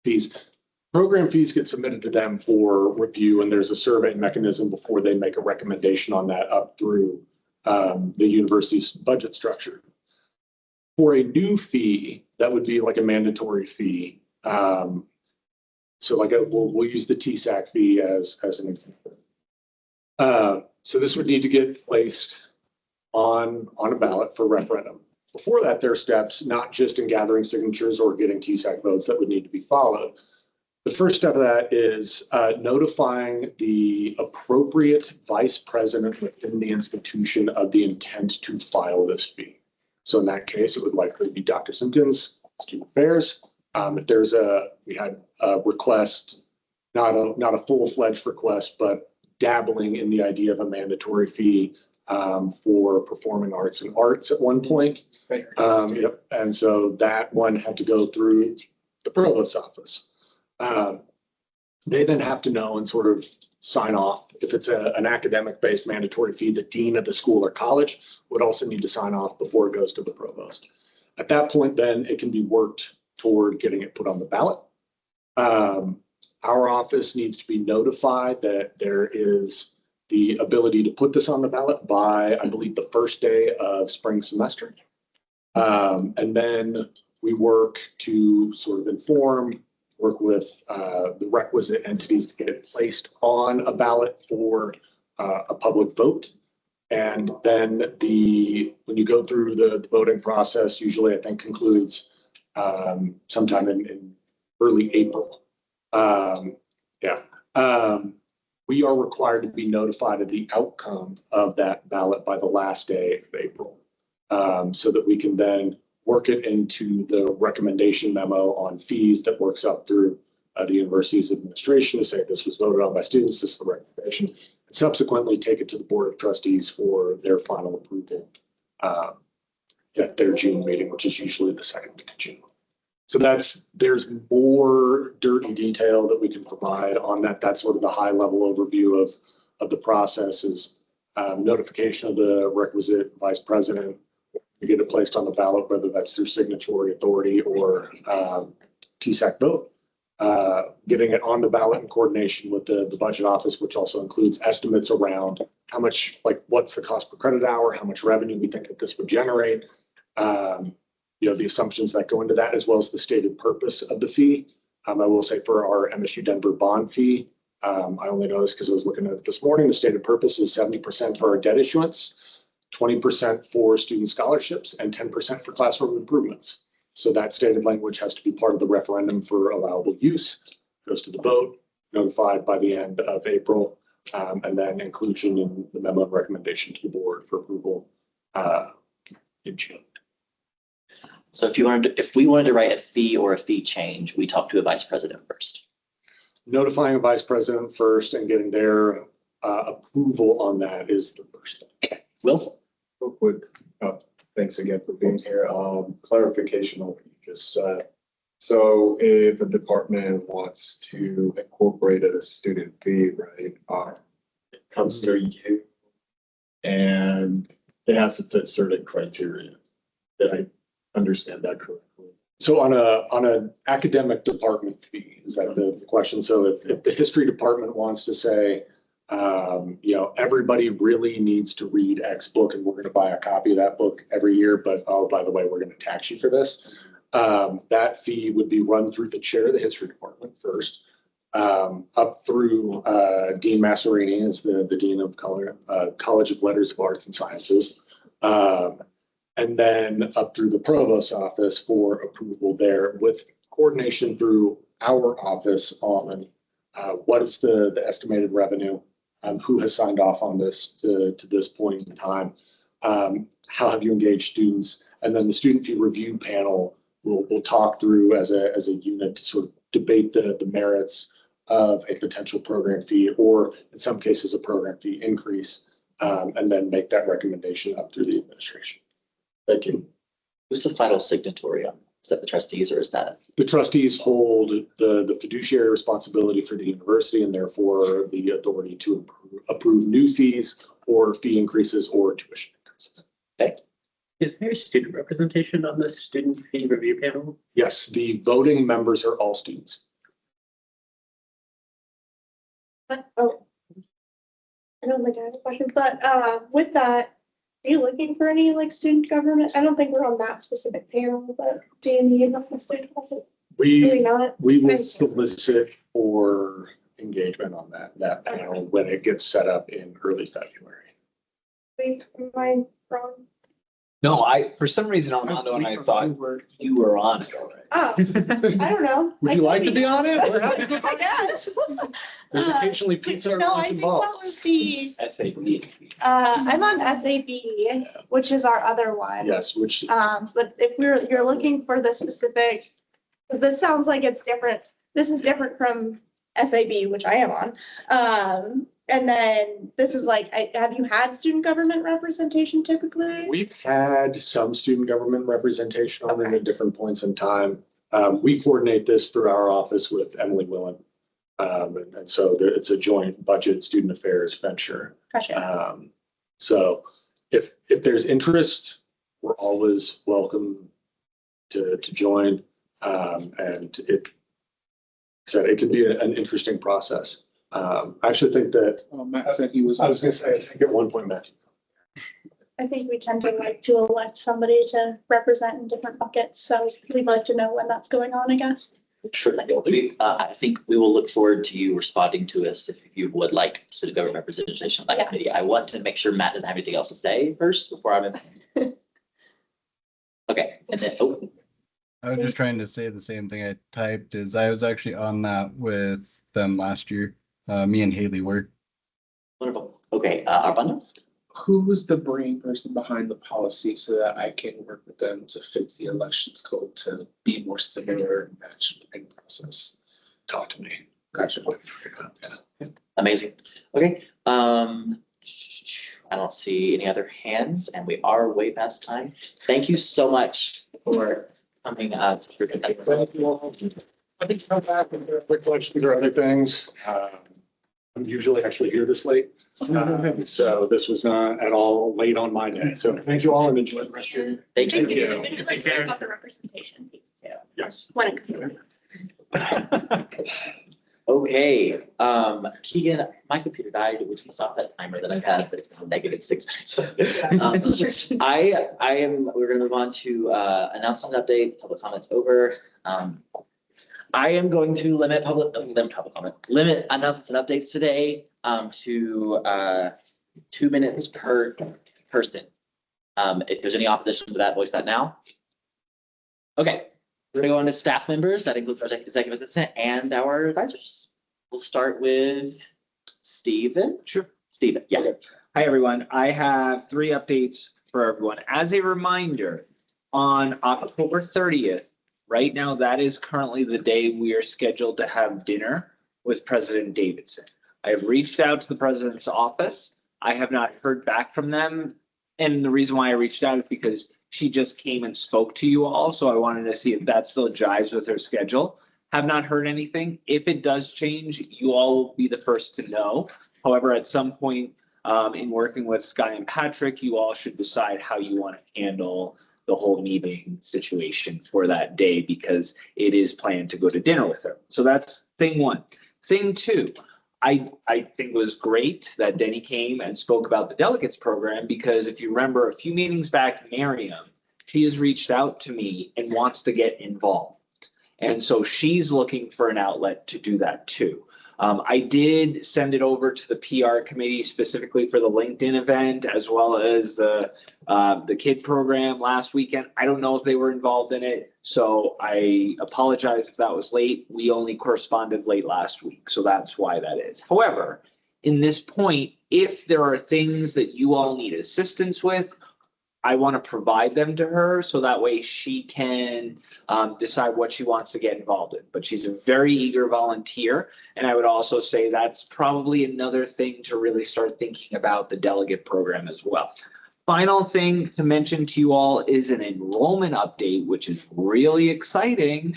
fees. Program fees get submitted to them for review, and there's a survey mechanism before they make a recommendation on that up through the university's budget structure. For a new fee, that would be like a mandatory fee. So like we'll use the TSAC fee as an example. So this would need to get placed on a ballot for referendum. Before that, there are steps not just in gathering signatures or getting TSAC votes that would need to be followed. The first step of that is notifying the appropriate vice president within the institution of the intent to file this fee. So in that case, it would likely be Dr. Simpkins, Student Affairs. If we had a request, not a full-fledged request, but dabbling in the idea of a mandatory fee for performing arts and arts at one point. Yep. And so that one had to go through the provost's office. They then have to know and sort of sign off. If it's an academic-based mandatory fee, the dean of the school or college would also need to sign off before it goes to the provost. At that point, then it can be worked toward getting it put on the ballot. Our office needs to be notified that there is the ability to put this on the ballot by, I believe, the first day of spring semester. And then we work to sort of work with the requisite entities to get it placed on a ballot for a public vote. And then when you go through the voting process, usually I think concludes sometime in early April. We are required to be notified of the outcome of that ballot by the last day of April, so that we can then work it into the recommendation memo on fees that works up through the university's administration to say this was voted on by students, this is the recommendation, and subsequently take it to the Board of Trustees for their final approval at their June meeting, which is usually the second week of June. So there's more dirt and detail that we can provide on that. That's sort of the high level overview of the process is notification of the requisite vice president to get it placed on the ballot, whether that's through signatory authority or TSAC vote. getting it on the ballot in coordination with the budget office, which also includes estimates around how much, like, what's the cost per credit hour, how much revenue we think that this would generate. The assumptions that go into that, as well as the stated purpose of the fee. I will say for our MSU Denver bond fee, I only know this because I was looking at it this morning. The stated purpose is 70% for our debt issuance, 20% for student scholarships, and 10% for classroom improvements. So that stated language has to be part of the referendum for allowable use, goes to the vote, notified by the end of April, and then inclusion in the memo of recommendation to the board for approval in June. So if we wanted to write a fee or a fee change, we talk to a vice president first. Notifying a vice president first and getting their approval on that is the first thing. Will? Real quick, thanks again for being here. Clarification on what you just said. So if a department wants to incorporate a student fee, right, it comes through you and it has to fit certain criteria. Did I understand that correctly? So on an academic department fee, is that the question? So if the history department wants to say, everybody really needs to read X book and we're going to buy a copy of that book every year, but oh, by the way, we're going to tax you for this. That fee would be run through the chair of the history department first, up through Dean Masserini as the Dean of College of Letters of Arts and Sciences, and then up through the provost's office for approval there, with coordination through our office on what is the estimated revenue, who has signed off on this to this point in time, how have you engaged students, and then the student fee review panel will talk through as a unit to sort of debate the merits of a potential program fee, or in some cases a program fee increase, and then make that recommendation up through the administration. Thank you. Who's the final signatory on? Is that the trustees or is that? The trustees hold the fiduciary responsibility for the university and therefore the authority to approve new fees or fee increases or tuition increases. Okay. Is there student representation on the student fee review panel? Yes, the voting members are all students. I don't think I have a question, but with that, are you looking for any like student government? I don't think we're on that specific panel, but do you need a student government? Maybe not. We will solicit for engagement on that panel when it gets set up in early February. Wait, am I wrong? No, for some reason, Armando and I thought you were on it already. Oh, I don't know. Would you like to be on it? We're happy to. I guess. There's occasionally pizza or No, lunch I think involved. that was the, SAP. I'm on SAB, which is our other one. Yes, which But if you're looking for the specific, this sounds like it's different. This is different from SAB, which I am on. And then this is like, have you had student government representation typically? we've had some student government representation on it Okay. at different points in time. We coordinate this through our office with Emily Willen. And so it's a joint budget student affairs venture. Gotcha. So if there's interest, we're always welcome to join. And it can be an interesting process. I actually think that, Matt said he was. I was gonna say, I think at one point, Matt. I think we tend to like to elect somebody to represent in different buckets, so we'd like to know when that's going on, I guess. Sure. I think we will look forward to you responding to us if you would like student government representation on that Yeah. committee. I want to make sure Matt doesn't have anything else to say first before I'm in. Okay, and then, I was just trying to say the same thing I typed, is I was actually on that with them last year. Me and Haley were. wonderful. Okay, Armando? Who was the brain person behind the policy so that I can work with them to fix the elections code to be more similar and match the process? Talk to me. Gotcha. Amazing. Okay, I don't see any other hands and we are way past time. Thank you so much for coming up. Thank you all. I think come back if there's quick questions or other things. I'm usually actually here this late. So this was not at all late on my day. So thank you all and enjoy the rest of your. Thank you. We'd just like to hear about the representation piece too, Yes. when it comes. Okay, Keegan, my computer died, which can stop that timer that I've had, but it's now -6 minutes. We're gonna move on to, announcement update, public comments over. I am going to limit limit announcements and updates today, to, 2 minutes per person. If there's any opposition to that, voice that now. Okay, we're gonna go on to staff members. That includes our executive assistant and our advisors. We'll start with Steven. Sure. Steven, yeah. Hi, everyone. I have 3 updates for everyone. As a reminder, on October 30th, right now, that is currently the day we are scheduled to have dinner with President Davidson. I have reached out to the president's office. I have not heard back from them. And the reason why I reached out is because she just came and spoke to you all. So I wanted to see if that still jives with her schedule. Have not heard anything. If it does change, you all will be the first to know. However, at some point in working with Sky and Patrick, you all should decide how you want to handle the whole meeting situation for that day, because it is planned to go to dinner with her. So that's thing 1. Thing 2, I think it was great that Denny came and spoke about the delegates program, because if you remember a few meetings back, Miriam, she has reached out to me and wants to get involved. And so she's looking for an outlet to do that too. I did send it over to the PR committee specifically for the LinkedIn event, as well as the kid program last weekend. I don't know if they were involved in it, so I apologize if that was late. We only corresponded late last week, so that's why that is. However, in this point, if there are things that you all need assistance with, I want to provide them to her so that way she can decide what she wants to get involved in. But she's a very eager volunteer. And I would also say that's probably another thing to really start thinking about the delegate program as well. Final thing to mention to you all is an enrollment update, which is really exciting.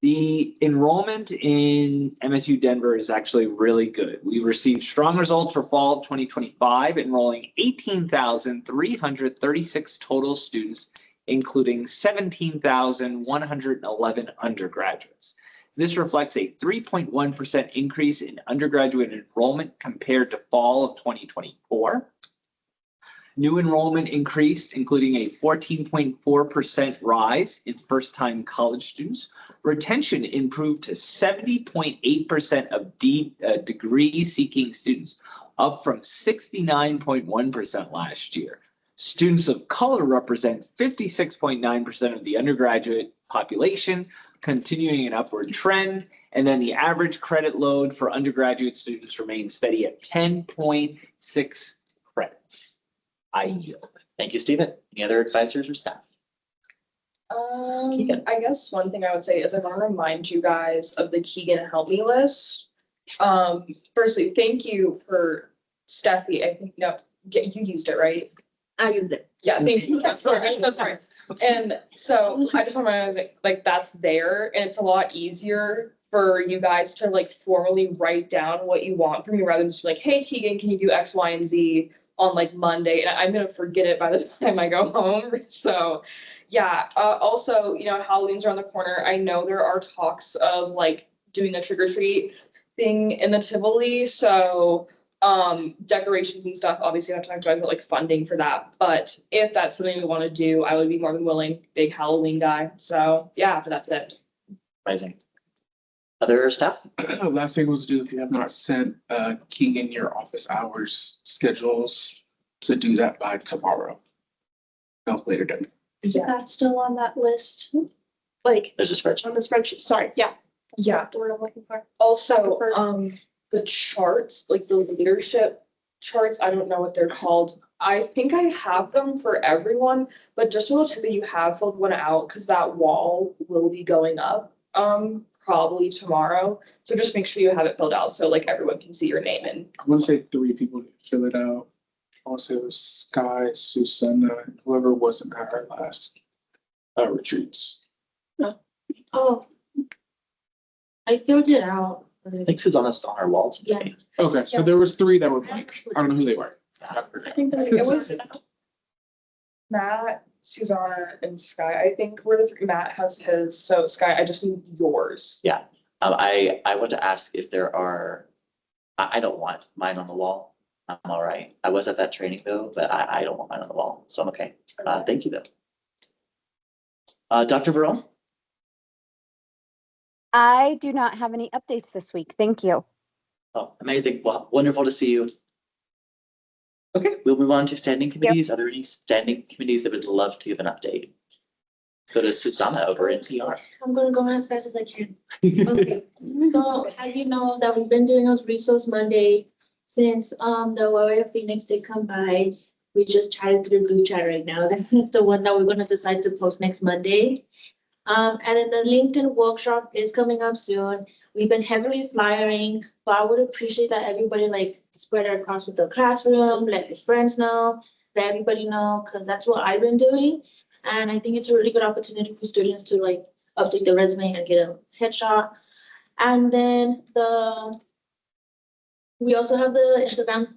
The enrollment in MSU Denver is actually really good. We received strong results for fall of 2025, enrolling 18,336 total students, including 17,111 undergraduates. This reflects a 3.1% increase in undergraduate enrollment compared to fall of 2024. New enrollment increased, including a 14.4% rise in first-time college students. Retention improved to 70.8% of degree-seeking students, up from 69.1% last year. Students of color represent 56.9% of the undergraduate population, continuing an upward trend. And then the average credit load for undergraduate students remains steady at 10.6 credits. I yield. Thank you, Stephen. Any other advisors or staff? Keegan. I guess one thing I would say is I want to remind you guys of the Keegan Help Me list. Firstly, thank you for Steffi. I think, no, you used it, right? I use it. Yeah, thank you. That's right. And so I just want to remind you, like, that's there, and it's a lot easier for you guys to like formally write down what you want from me rather than just be like, hey, Keegan, can you do X, Y, and Z on like Monday? And I'm gonna forget it by the time I go home. So yeah, also, you know, Halloween's around the corner. I know there are talks of like doing a trick or treat thing in the Tivoli. So decorations and stuff, obviously I have to talk about like funding for that. But if that's something we want to do, I would be more than willing. Big Halloween guy. So yeah, but that's it. Amazing. Other staff? Last thing was do, if you have not sent Keegan your office hours schedules, to do that by tomorrow. No, later than. Yeah, that's still on that list. Like There's a spreadsheet. on the spreadsheet. Sorry, yeah. That's Yeah. not the word I'm looking for. Also, the charts, like the leadership charts, I don't know what they're called. I think I have them for everyone, but just a little tip that you have filled one out because that wall will be going up probably tomorrow. So just make sure you have it filled out so like everyone can see your name and I want to say 3 people to fill it out. I want to say it was Sky, Susanna, and whoever wasn't at our last retreats. Oh. I filled it out. I think Susanna's on our wall today. Okay, so there was 3 that were blank. I don't know who they were. I think that it was Matt, Susanna, and Sky. I think we're the 3. Matt has his, so Sky, I just need yours. Yeah. I want to ask if there are, I don't want mine on the wall. I'm all right. I was at that training though, but I don't want mine on the wall, so I'm okay. Thank you though. Dr. Verone? I do not have any updates this week. Thank you. Oh, amazing. Well, wonderful to see you. Okay, we'll move on to standing committees. Are there any standing committees that would love to give an update? Let's go to Susanna over in PR. I'm gonna go as fast as I can. Okay, so as you know that we've been doing those Resource Monday since the Warrior Phoenix did come by. We just chatted through group chat right now. That's the one that we're gonna decide to post next Monday. And then the LinkedIn workshop is coming up soon. We've been heavily flyering, but I would appreciate that everybody like spread it across with the classroom, let his friends know, let everybody know, because that's what I've been doing. And I think it's a really good opportunity for students to like update their resume and get a headshot. And then we also have the Instagram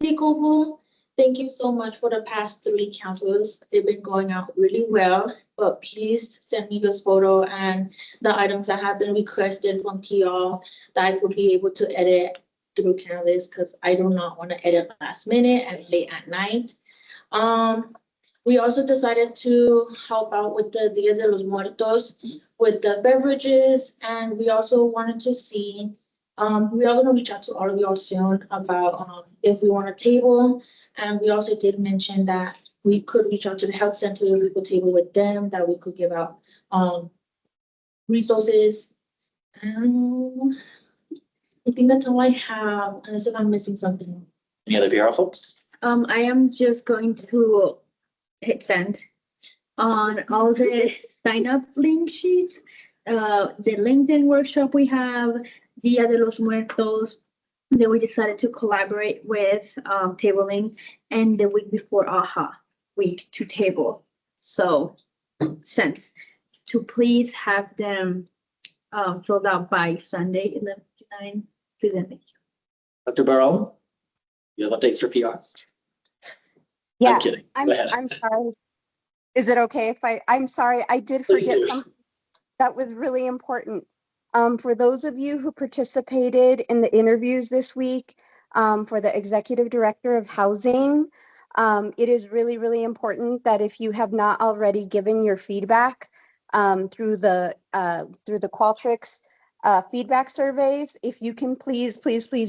takeover. Thank you so much for the past 3 counselors. They've been going out really well, but please send me this photo and the items that have been requested from PR that I could be able to edit through Canvas because I do not want to edit last minute and late at night. We also decided to help out with the Dias de los Muertos with the beverages, and we also wanted to see, we are going to reach out to all of y'all soon about if we want a table. And we also did mention that we could reach out to the health center, we could table with them, that we could give out resources. And I think that's all I have, unless if I'm missing something. Any other PR folks? I am just going to hit send on all the sign up link sheets. The LinkedIn workshop we have, Dia de los Muertos. Then we decided to collaborate with tabling, and the week before AHA week to table. So sent to please have them filled out by Sunday 11/9. Please and thank you. Dr. Barone, you have updates for PR? Yeah, I'm kidding. Go ahead. I'm sorry. Is it okay if I'm sorry, I did forget something that was really important. For those of you who participated in the interviews this week, for the Executive Director of Housing, it is really, really important that if you have not already given your feedback through the Qualtrics feedback surveys, if you can please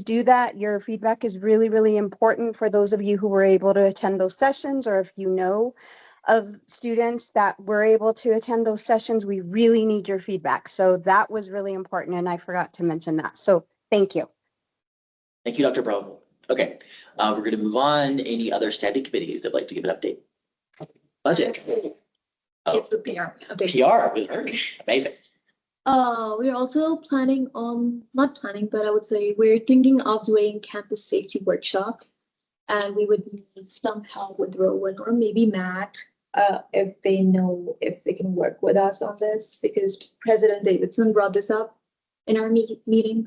do that. Your feedback is really, really important for those of you who were able to attend those sessions, or if you know of students that were able to attend those sessions, we really need your feedback. So that was really important, and I forgot to mention that. So thank you. Thank you, Dr. Barone. Okay, we're going to move on. Any other standing committees that would like to give an update? Budget. Oh, It's the PR. Okay. PR with her. Amazing. We're also planning on, not planning, but I would say we're thinking of doing campus safety workshop. And we would need some help with Rowan or maybe Matt, if they know if they can work with us on this, because President Davidson brought this up in our meeting.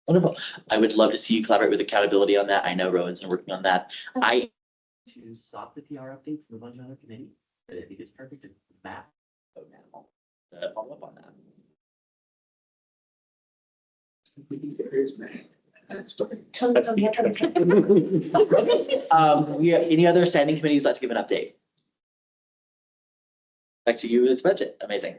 Wonderful. I would love to see you collaborate with accountability on that. I know Rowan's been working on that. To stop the PR updates in the budget other committee, but I think it's perfect to map now to follow up on that. We have any other standing committees like to give an update? Back to you with budget. Amazing.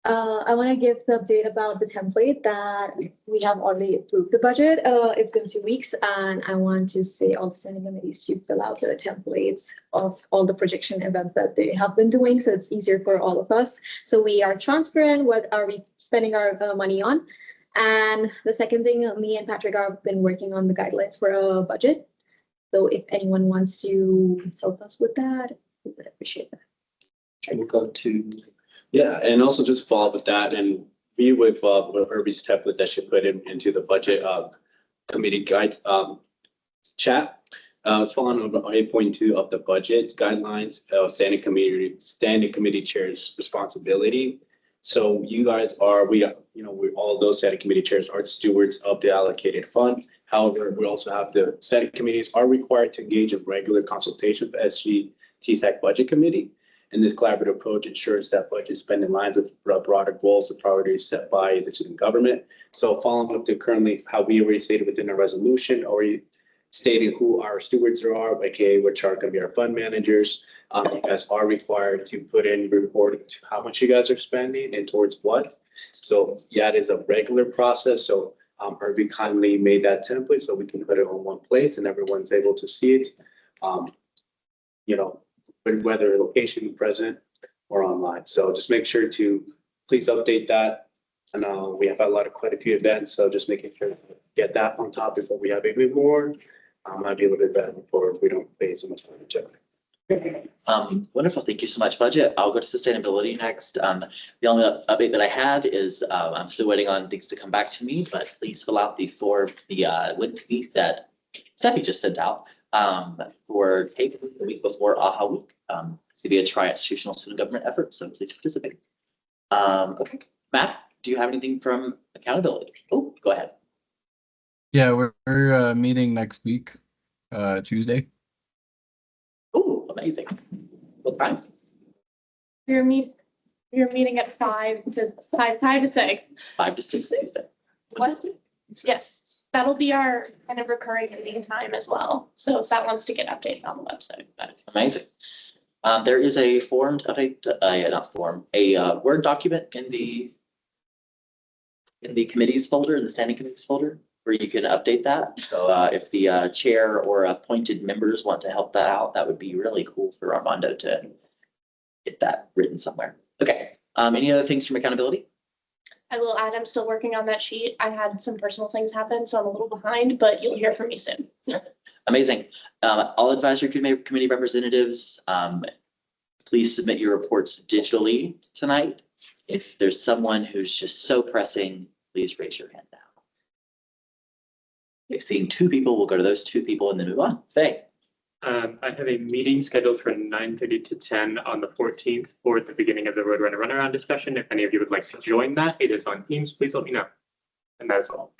I want to give the update about the template that we have already approved the budget. It's been 2 weeks, and I want to say all the standing committees to fill out the templates of all the projection events that they have been doing, so it's easier for all of us. So we are transparent. What are we spending our money on? And the second thing, me and Patrick have been working on the guidelines for a budget. So if anyone wants to help us with that, we would appreciate that. We'll go to, yeah, and also just follow up with that and be with Herbie's template that she put into the budget committee guide chat. It's following on 8.2 of the budget guidelines, standing committee chair's responsibility. So you guys are, we all those standing committee chairs are stewards of the allocated fund. However, we also have the standing committees are required to engage in regular consultation with SG TSAC budget committee. And this collaborative approach ensures that budget spending lines with broader goals and priorities set by the student government. So following up to currently how we already stated within our resolution, already stating who our stewards are, aka which are going to be our fund managers. You guys are required to put in reporting to how much you guys are spending and towards what. So yeah, it is a regular process. So Irving kindly made that template so we can put it on one place and everyone's able to see it. You know, whether location present or online. So just make sure to please update that. And we have a lot of quite a few events, so just making sure to get that on top before we have even more. Might be a little bit better before we don't pay so much money to it. Wonderful. Thank you so much, budget. I'll go to sustainability next. The only update that I had is I'm still waiting on things to come back to me, but please fill out the form, the win tweet that Steffi just sent out for take the week before AHA week to be a tri-institutional student government effort. So please participate. Okay, Matt, do you have anything from accountability? Oh, go ahead. Yeah, we're meeting next week, Tuesday. Oh, amazing. What time? You're meeting at 5 to 6. 5 to 6 Tuesday. What? Yes, that'll be our kind of recurring meeting time as well. So if that wants to get updated on the website. Amazing. There is a form to update, not form, a Word document in the committees folder, in the standing committees folder, where you can update that. So if the chair or appointed members want to help that out, that would be really cool for Armando to get that written somewhere. Okay. Any other things from accountability? I will add, I'm still working on that sheet. I had some personal things happen, so I'm a little behind, but you'll hear from me soon. Amazing. All advisory committee representatives, please submit your reports digitally tonight. If there's someone who's just so pressing, please raise your hand now. We've seen 2 people. We'll go to those 2 people and then move on. Faye. I have a meeting scheduled for 9:30 to 10 on the 14th for the beginning of the Roadrunner Runaround discussion. If any of you would like to join that, it is on Teams. Please let me know. And that's all.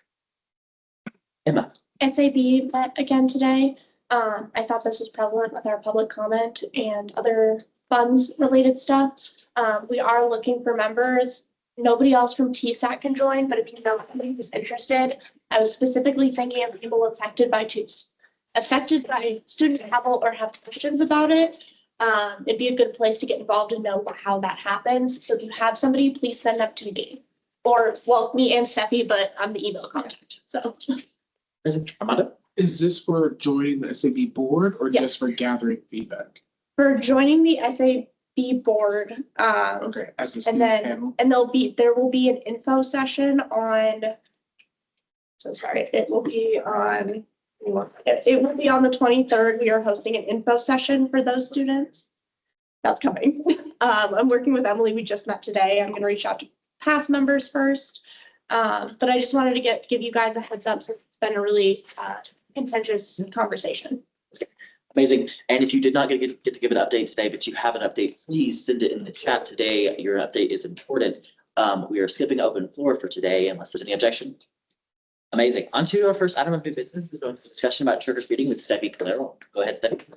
Emma. SAB met again today. I thought this was prevalent with our public comment and other funds related stuff. We are looking for members. Nobody else from TSAT can join, but if you know somebody who's interested, I was specifically thinking of people affected by student travel or have questions about it. It'd be a good place to get involved and know how that happens. So if you have somebody, please send them to me. Or, well, me and Steffi, but I'm the email contact, so. Armando? Is this for joining the SAB board or Yes. just for gathering feedback? For joining the SAB board, Okay, as a and student then, panel. and there will be an info session on, so sorry, it will be on the 23rd. We are hosting an info session for those students. That's coming. I'm working with Emily. We just met today. I'm gonna reach out to past members first. But I just wanted to give you guys a heads up since it's been a really contentious conversation. Amazing. And if you did not get to give an update today, but you have an update, please send it in the chat today. Your update is important. We are skipping open floor for today unless there's any objection. Amazing. On to our first item of new business. We're going to discussion about trick or treating with Steffi Calero. Go ahead, Steffi.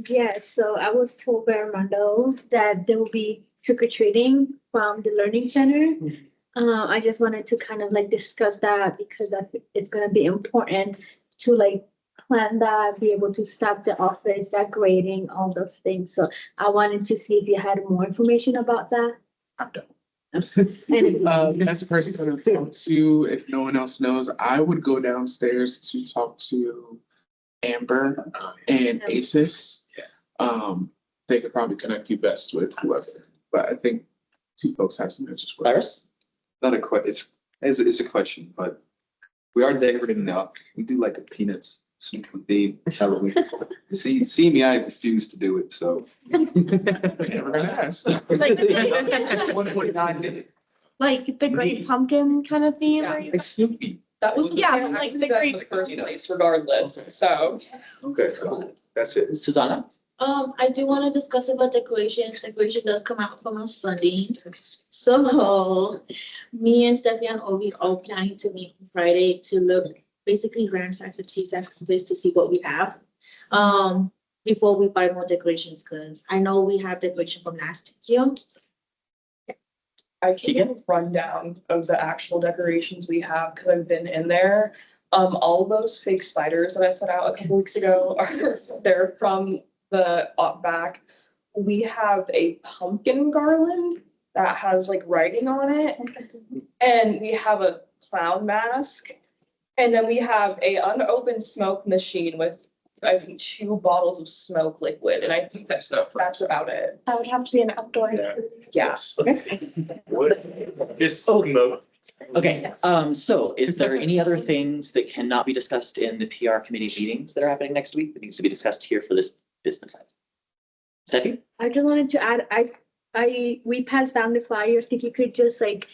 Yes, so I was told by Armando that there will be trick or treating from the Learning Center. I just wanted to kind of like discuss that because it's gonna be important to like plan that, be able to staff the office, that grading, all those things. So I wanted to see if you had more information about that. As a person to talk to, if no one else knows, I would go downstairs to talk to Amber and ACES. They could probably connect you best with whoever, but I think 2 folks have some answers for Iris? Not a question, it's a question, but we are decorating the office. We do like a peanuts snooping theme. See me, I refuse to do it, so. Never gonna ask. Like 149 minutes. Like the Great Pumpkin kind of theme? Yeah. Or you- Like Snoopy. That was Yeah, yeah, like like the the great- first place regardless, so. Okay, that's it. Susanna? I do want to discuss about decorations. Decoration does come out from us funding. So me and Stephanie and Ovi are planning to meet on Friday to look, basically ransack the TSAC office to see what we have. before we buy more decorations, because I know we have decoration from last year. I can give a rundown of the actual decorations we have, because I've been in there. All of those fake spiders that I set out a couple weeks ago are, they're from the back. We have a pumpkin garland that has like writing on it. And we have a clown mask. And then we have a unopened smoke machine with, I think, 2 bottles of smoke liquid, and I think that's about it. That would have to be an outdoor. Yes. Just smoke. Okay, so is there any other things that cannot be discussed in the PR committee meetings that are happening next week that needs to be discussed here for this business item? Stephanie? I just wanted to add, we passed down the flyers, if you could just like,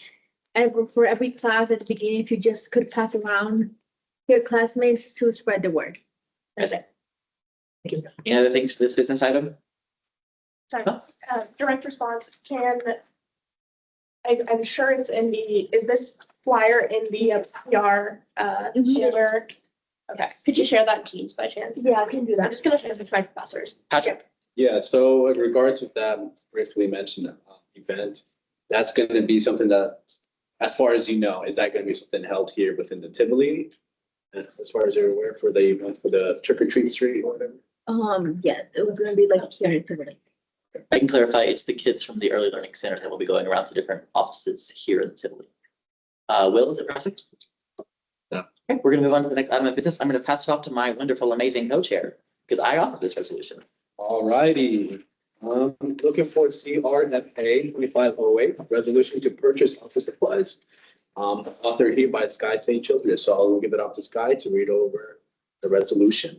for every class at the beginning, if you just could pass around your classmates to spread the word. That's it. Any other things for this business item? Sorry, direct response, I'm sure it's in is this flyer in the PR, share? Okay, could you share that Teams by chance? Yeah, I can do I'm that. just gonna send this to my professors. Patrick? Yeah, so in regards with that briefly mentioned event, that's gonna be something that, as far as you know, is that gonna be something held here within the Tivoli? As far as you're aware, for the event, for the trick or treat street or whatever? Yeah, it was gonna be like here in Tivoli. I can clarify, it's the kids from the Early Learning Center that will be going around to different offices here in Tivoli. Will, is it pressing? No. Okay, we're gonna move on to the next item of business. I'm gonna pass it off to my wonderful, amazing co-chair, because I offer this resolution. All righty. Looking for CRFA 2508, resolution to purchase office supplies. Authored here by Sky St. Children. So I'll give it off to Sky to read over the resolution.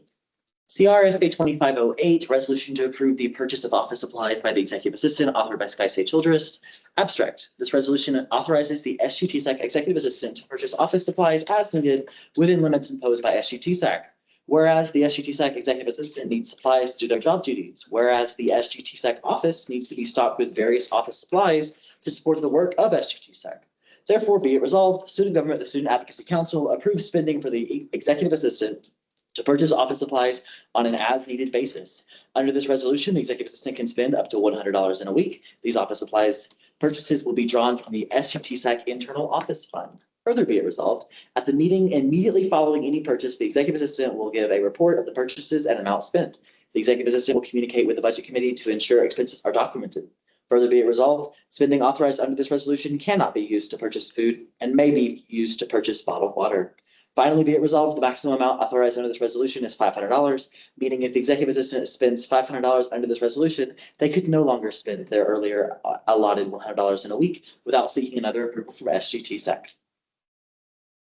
CRFA 2508, resolution to approve the purchase of office supplies by the executive assistant, authored by Sky State Childress. Abstract, this resolution authorizes the SUTSAC executive assistant to purchase office supplies as needed within limits imposed by SUTSAC. Whereas the SUTSAC executive assistant needs supplies to do their job duties, whereas the SUTSAC office needs to be stocked with various office supplies to support the work of SUTSAC. Therefore, be it resolved, student government, the Student Advocacy Council approves spending for the executive assistant to purchase office supplies on an as-needed basis. Under this resolution, the executive assistant can spend up to $100 in a week. These office supplies purchases will be drawn from the SUTSAC Internal Office Fund. Further be it resolved, at the meeting immediately following any purchase, the executive assistant will give a report of the purchases and amount spent. The executive assistant will communicate with the budget committee to ensure expenses are documented. Further be it resolved, spending authorized under this resolution cannot be used to purchase food and may be used to purchase bottled water. Finally, be it resolved, the maximum amount authorized under this resolution is $500, meaning if the executive assistant spends $500 under this resolution, they could no longer spend their earlier allotted $100 in a week without seeking another approval from SGTSEC.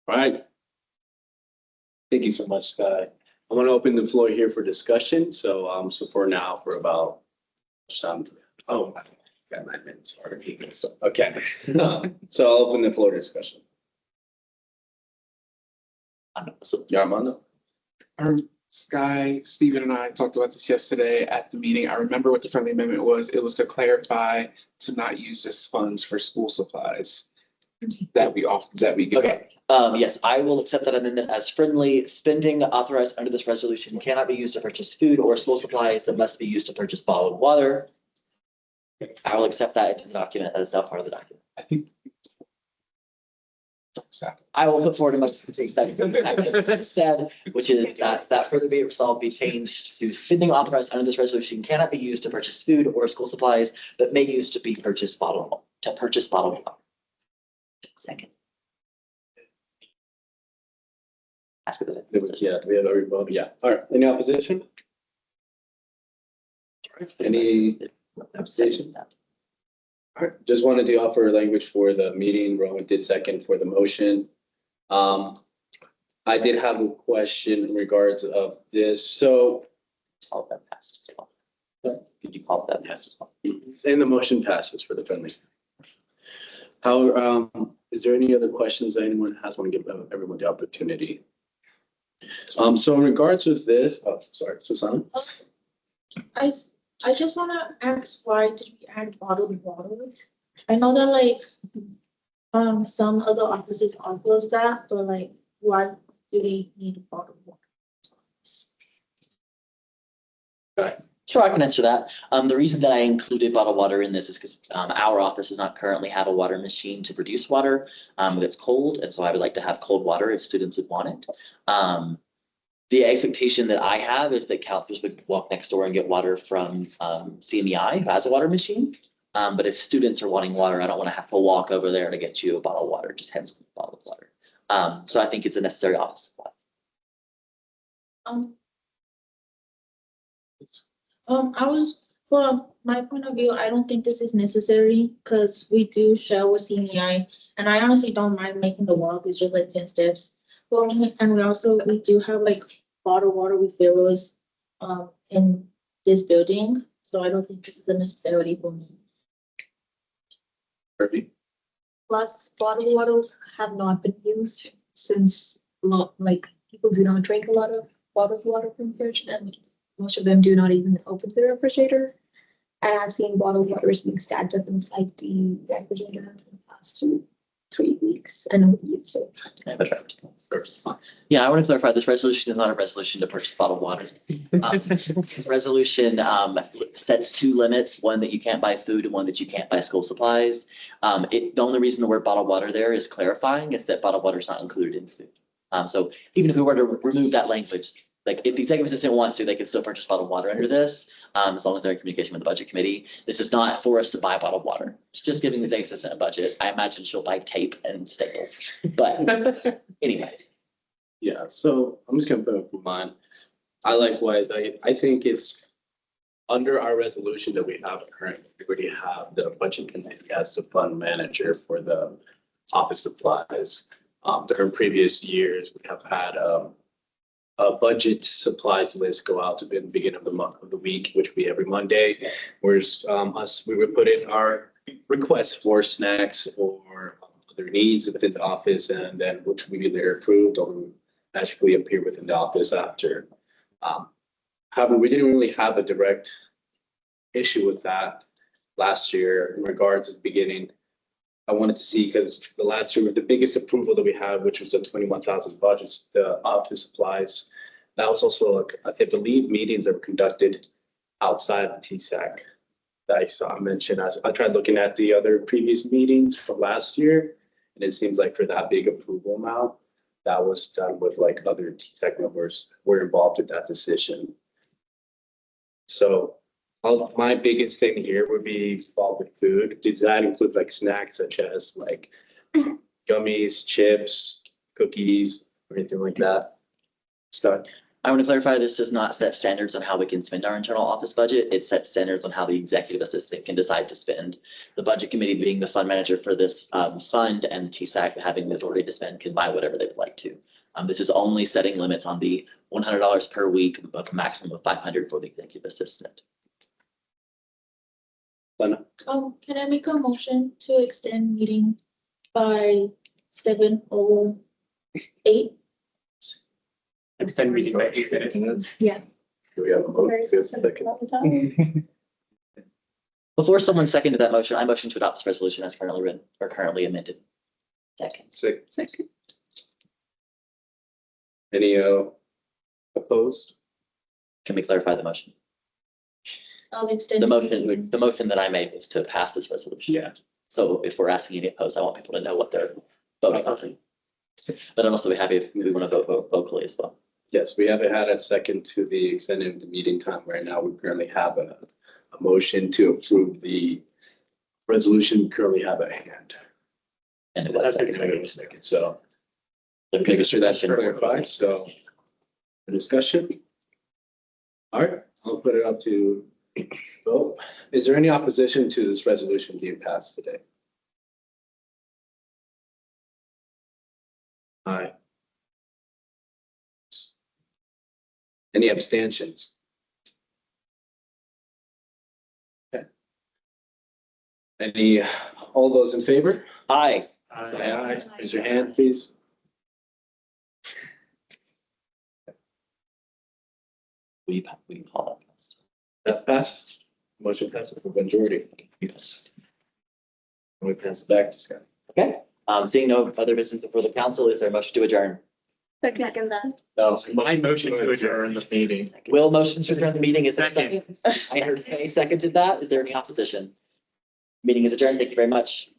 All right. Thank you so much, Sky. I'm going to open the floor here for discussion. So, so for now, for about some, oh, I got 9 minutes already. Okay. So I'll open the floor to discussion. Armando. Sky, Stephen and I talked about this yesterday at the meeting. I remember what the friendly amendment was. It was to clarify to not use this funds for school supplies that we give. Okay, yes, I will accept that amendment as friendly. Spending authorized under this resolution cannot be used to purchase food or school supplies that must be used to purchase bottled water. I will accept that into the document. That is now part of the document. I think. I will put forward a motion to accept what said, which is that further be it resolved be changed to spending authorized under this resolution cannot be used to purchase food or school supplies, but may use to purchase bottled water. Second. Ask it. Yeah, do we have everybody? Yeah. All right. Any opposition? Any abstention? All right, just wanted to offer language for the meeting. Rowan did second for the motion. I did have a question in regards of this. So. All that passed as well. Could you call that passed as well? And the motion passes for the friendly. How, is there any other questions that anyone has? Want to give everyone the opportunity. So in regards with this, oh, sorry, Susanna. I just wanna ask, why did we add bottled water? I know that like, some other offices offer that, but like, why do they need bottled water? Sure, I can answer that. The reason that I included bottled water in this is because our office does not currently have a water machine to produce water that's cold, and so I would like to have cold water if students would want it. The expectation that I have is that counselors would walk next door and get water from CMEI, who has a water machine. But if students are wanting water, I don't want to have to walk over there to get you a bottle of water, just hands them a bottle of water. So I think it's a necessary office supply. From my point of view, I don't think this is necessary because we do share with CNEI, and I honestly don't mind making the walk. It's just like 10 steps. Well, and we do have like bottled water refillers in this building, so I don't think this is a necessity for me. Plus, bottled waters have not been used since like people do not drink a lot of bottled water from fridge, and most of them do not even open the refrigerator. And I've seen bottled waters being stacked up inside the refrigerator in the past 2-3 weeks, and nobody used it. Yeah, I want to clarify, this resolution is not a resolution to purchase bottled water. This resolution sets two limits, one that you can't buy food and one that you can't buy school supplies. The only reason the word bottled water there is clarifying is that bottled water is not included in food. So even if we were to remove that language, like if the executive assistant wants to, they can still purchase bottled water under this, as long as they're in communication with the budget committee. This is not for us to buy bottled water. It's just giving the executive assistant a budget. I imagine she'll buy tape and staples, but anyway. Yeah, so I'm just gonna put up mine. I like what, I think it's under our resolution that we have currently, we already have the budget committee as the fund manager for the office supplies. During previous years, we have had a budget supplies list go out to the beginning of the month of the week, which would be every Monday. Whereas we would put in our requests for snacks or other needs within the office, and then which we either approved or magically appear within the office after. However, we didn't really have a direct issue with that last year in regards to the beginning. I wanted to see, because the last year, the biggest approval that we had, which was the 21,000 budgets, the office supplies, that was also, I believe, meetings that were conducted outside of the TSAC that I saw mentioned. I tried looking at the other previous meetings from last year, and it seems like for that big approval amount, that was done with like other TSAC members were involved with that decision. So my biggest thing here would be involved with food. Does that include like snacks such as like gummies, chips, cookies, or anything like that? Scott? I want to clarify, this does not set standards on how we can spend our internal office budget. It sets standards on how the executive assistant can decide to spend. The budget committee being the fund manager for this fund, and TSAC having the authority to spend can buy whatever they would like to. This is only setting limits on the $100 per week, but maximum of $500 for the executive assistant. Can I make a motion to extend meeting by 7:08? Extend meeting by 8 minutes. Yeah. Do we have a motion? Before someone seconded that motion, I motion to adopt this resolution as currently written or currently amended. Second. Any opposed? Can we clarify the motion? I'll extend. The motion that I made was to pass this resolution. Yeah. So if we're asking any opposed, I want people to know what they're voting on. But I'm also be happy if we want to vote vocally as well. Yes, we haven't had a second to the extending the meeting time right now. We currently have a motion to approve the resolution we currently have at hand. And it was Second, so making sure that's clarified, so the discussion. All right, I'll put it up to vote. Is there any opposition to this resolution being passed today? Aye. Any abstentions? Okay. All those in favor? Aye. Say aye. Raise your hand, please. We call it. That passes. Motion passes with majority. Yes. And we pass it back to Scott. Okay. Seeing no other business before the council, is there a motion to adjourn? Second that. So My motion to adjourn. the meeting. Will motion to adjourn the meeting. Is there a Second. second? I heard Kenny seconded that. Is there any opposition? Meeting is adjourned. Thank you very much.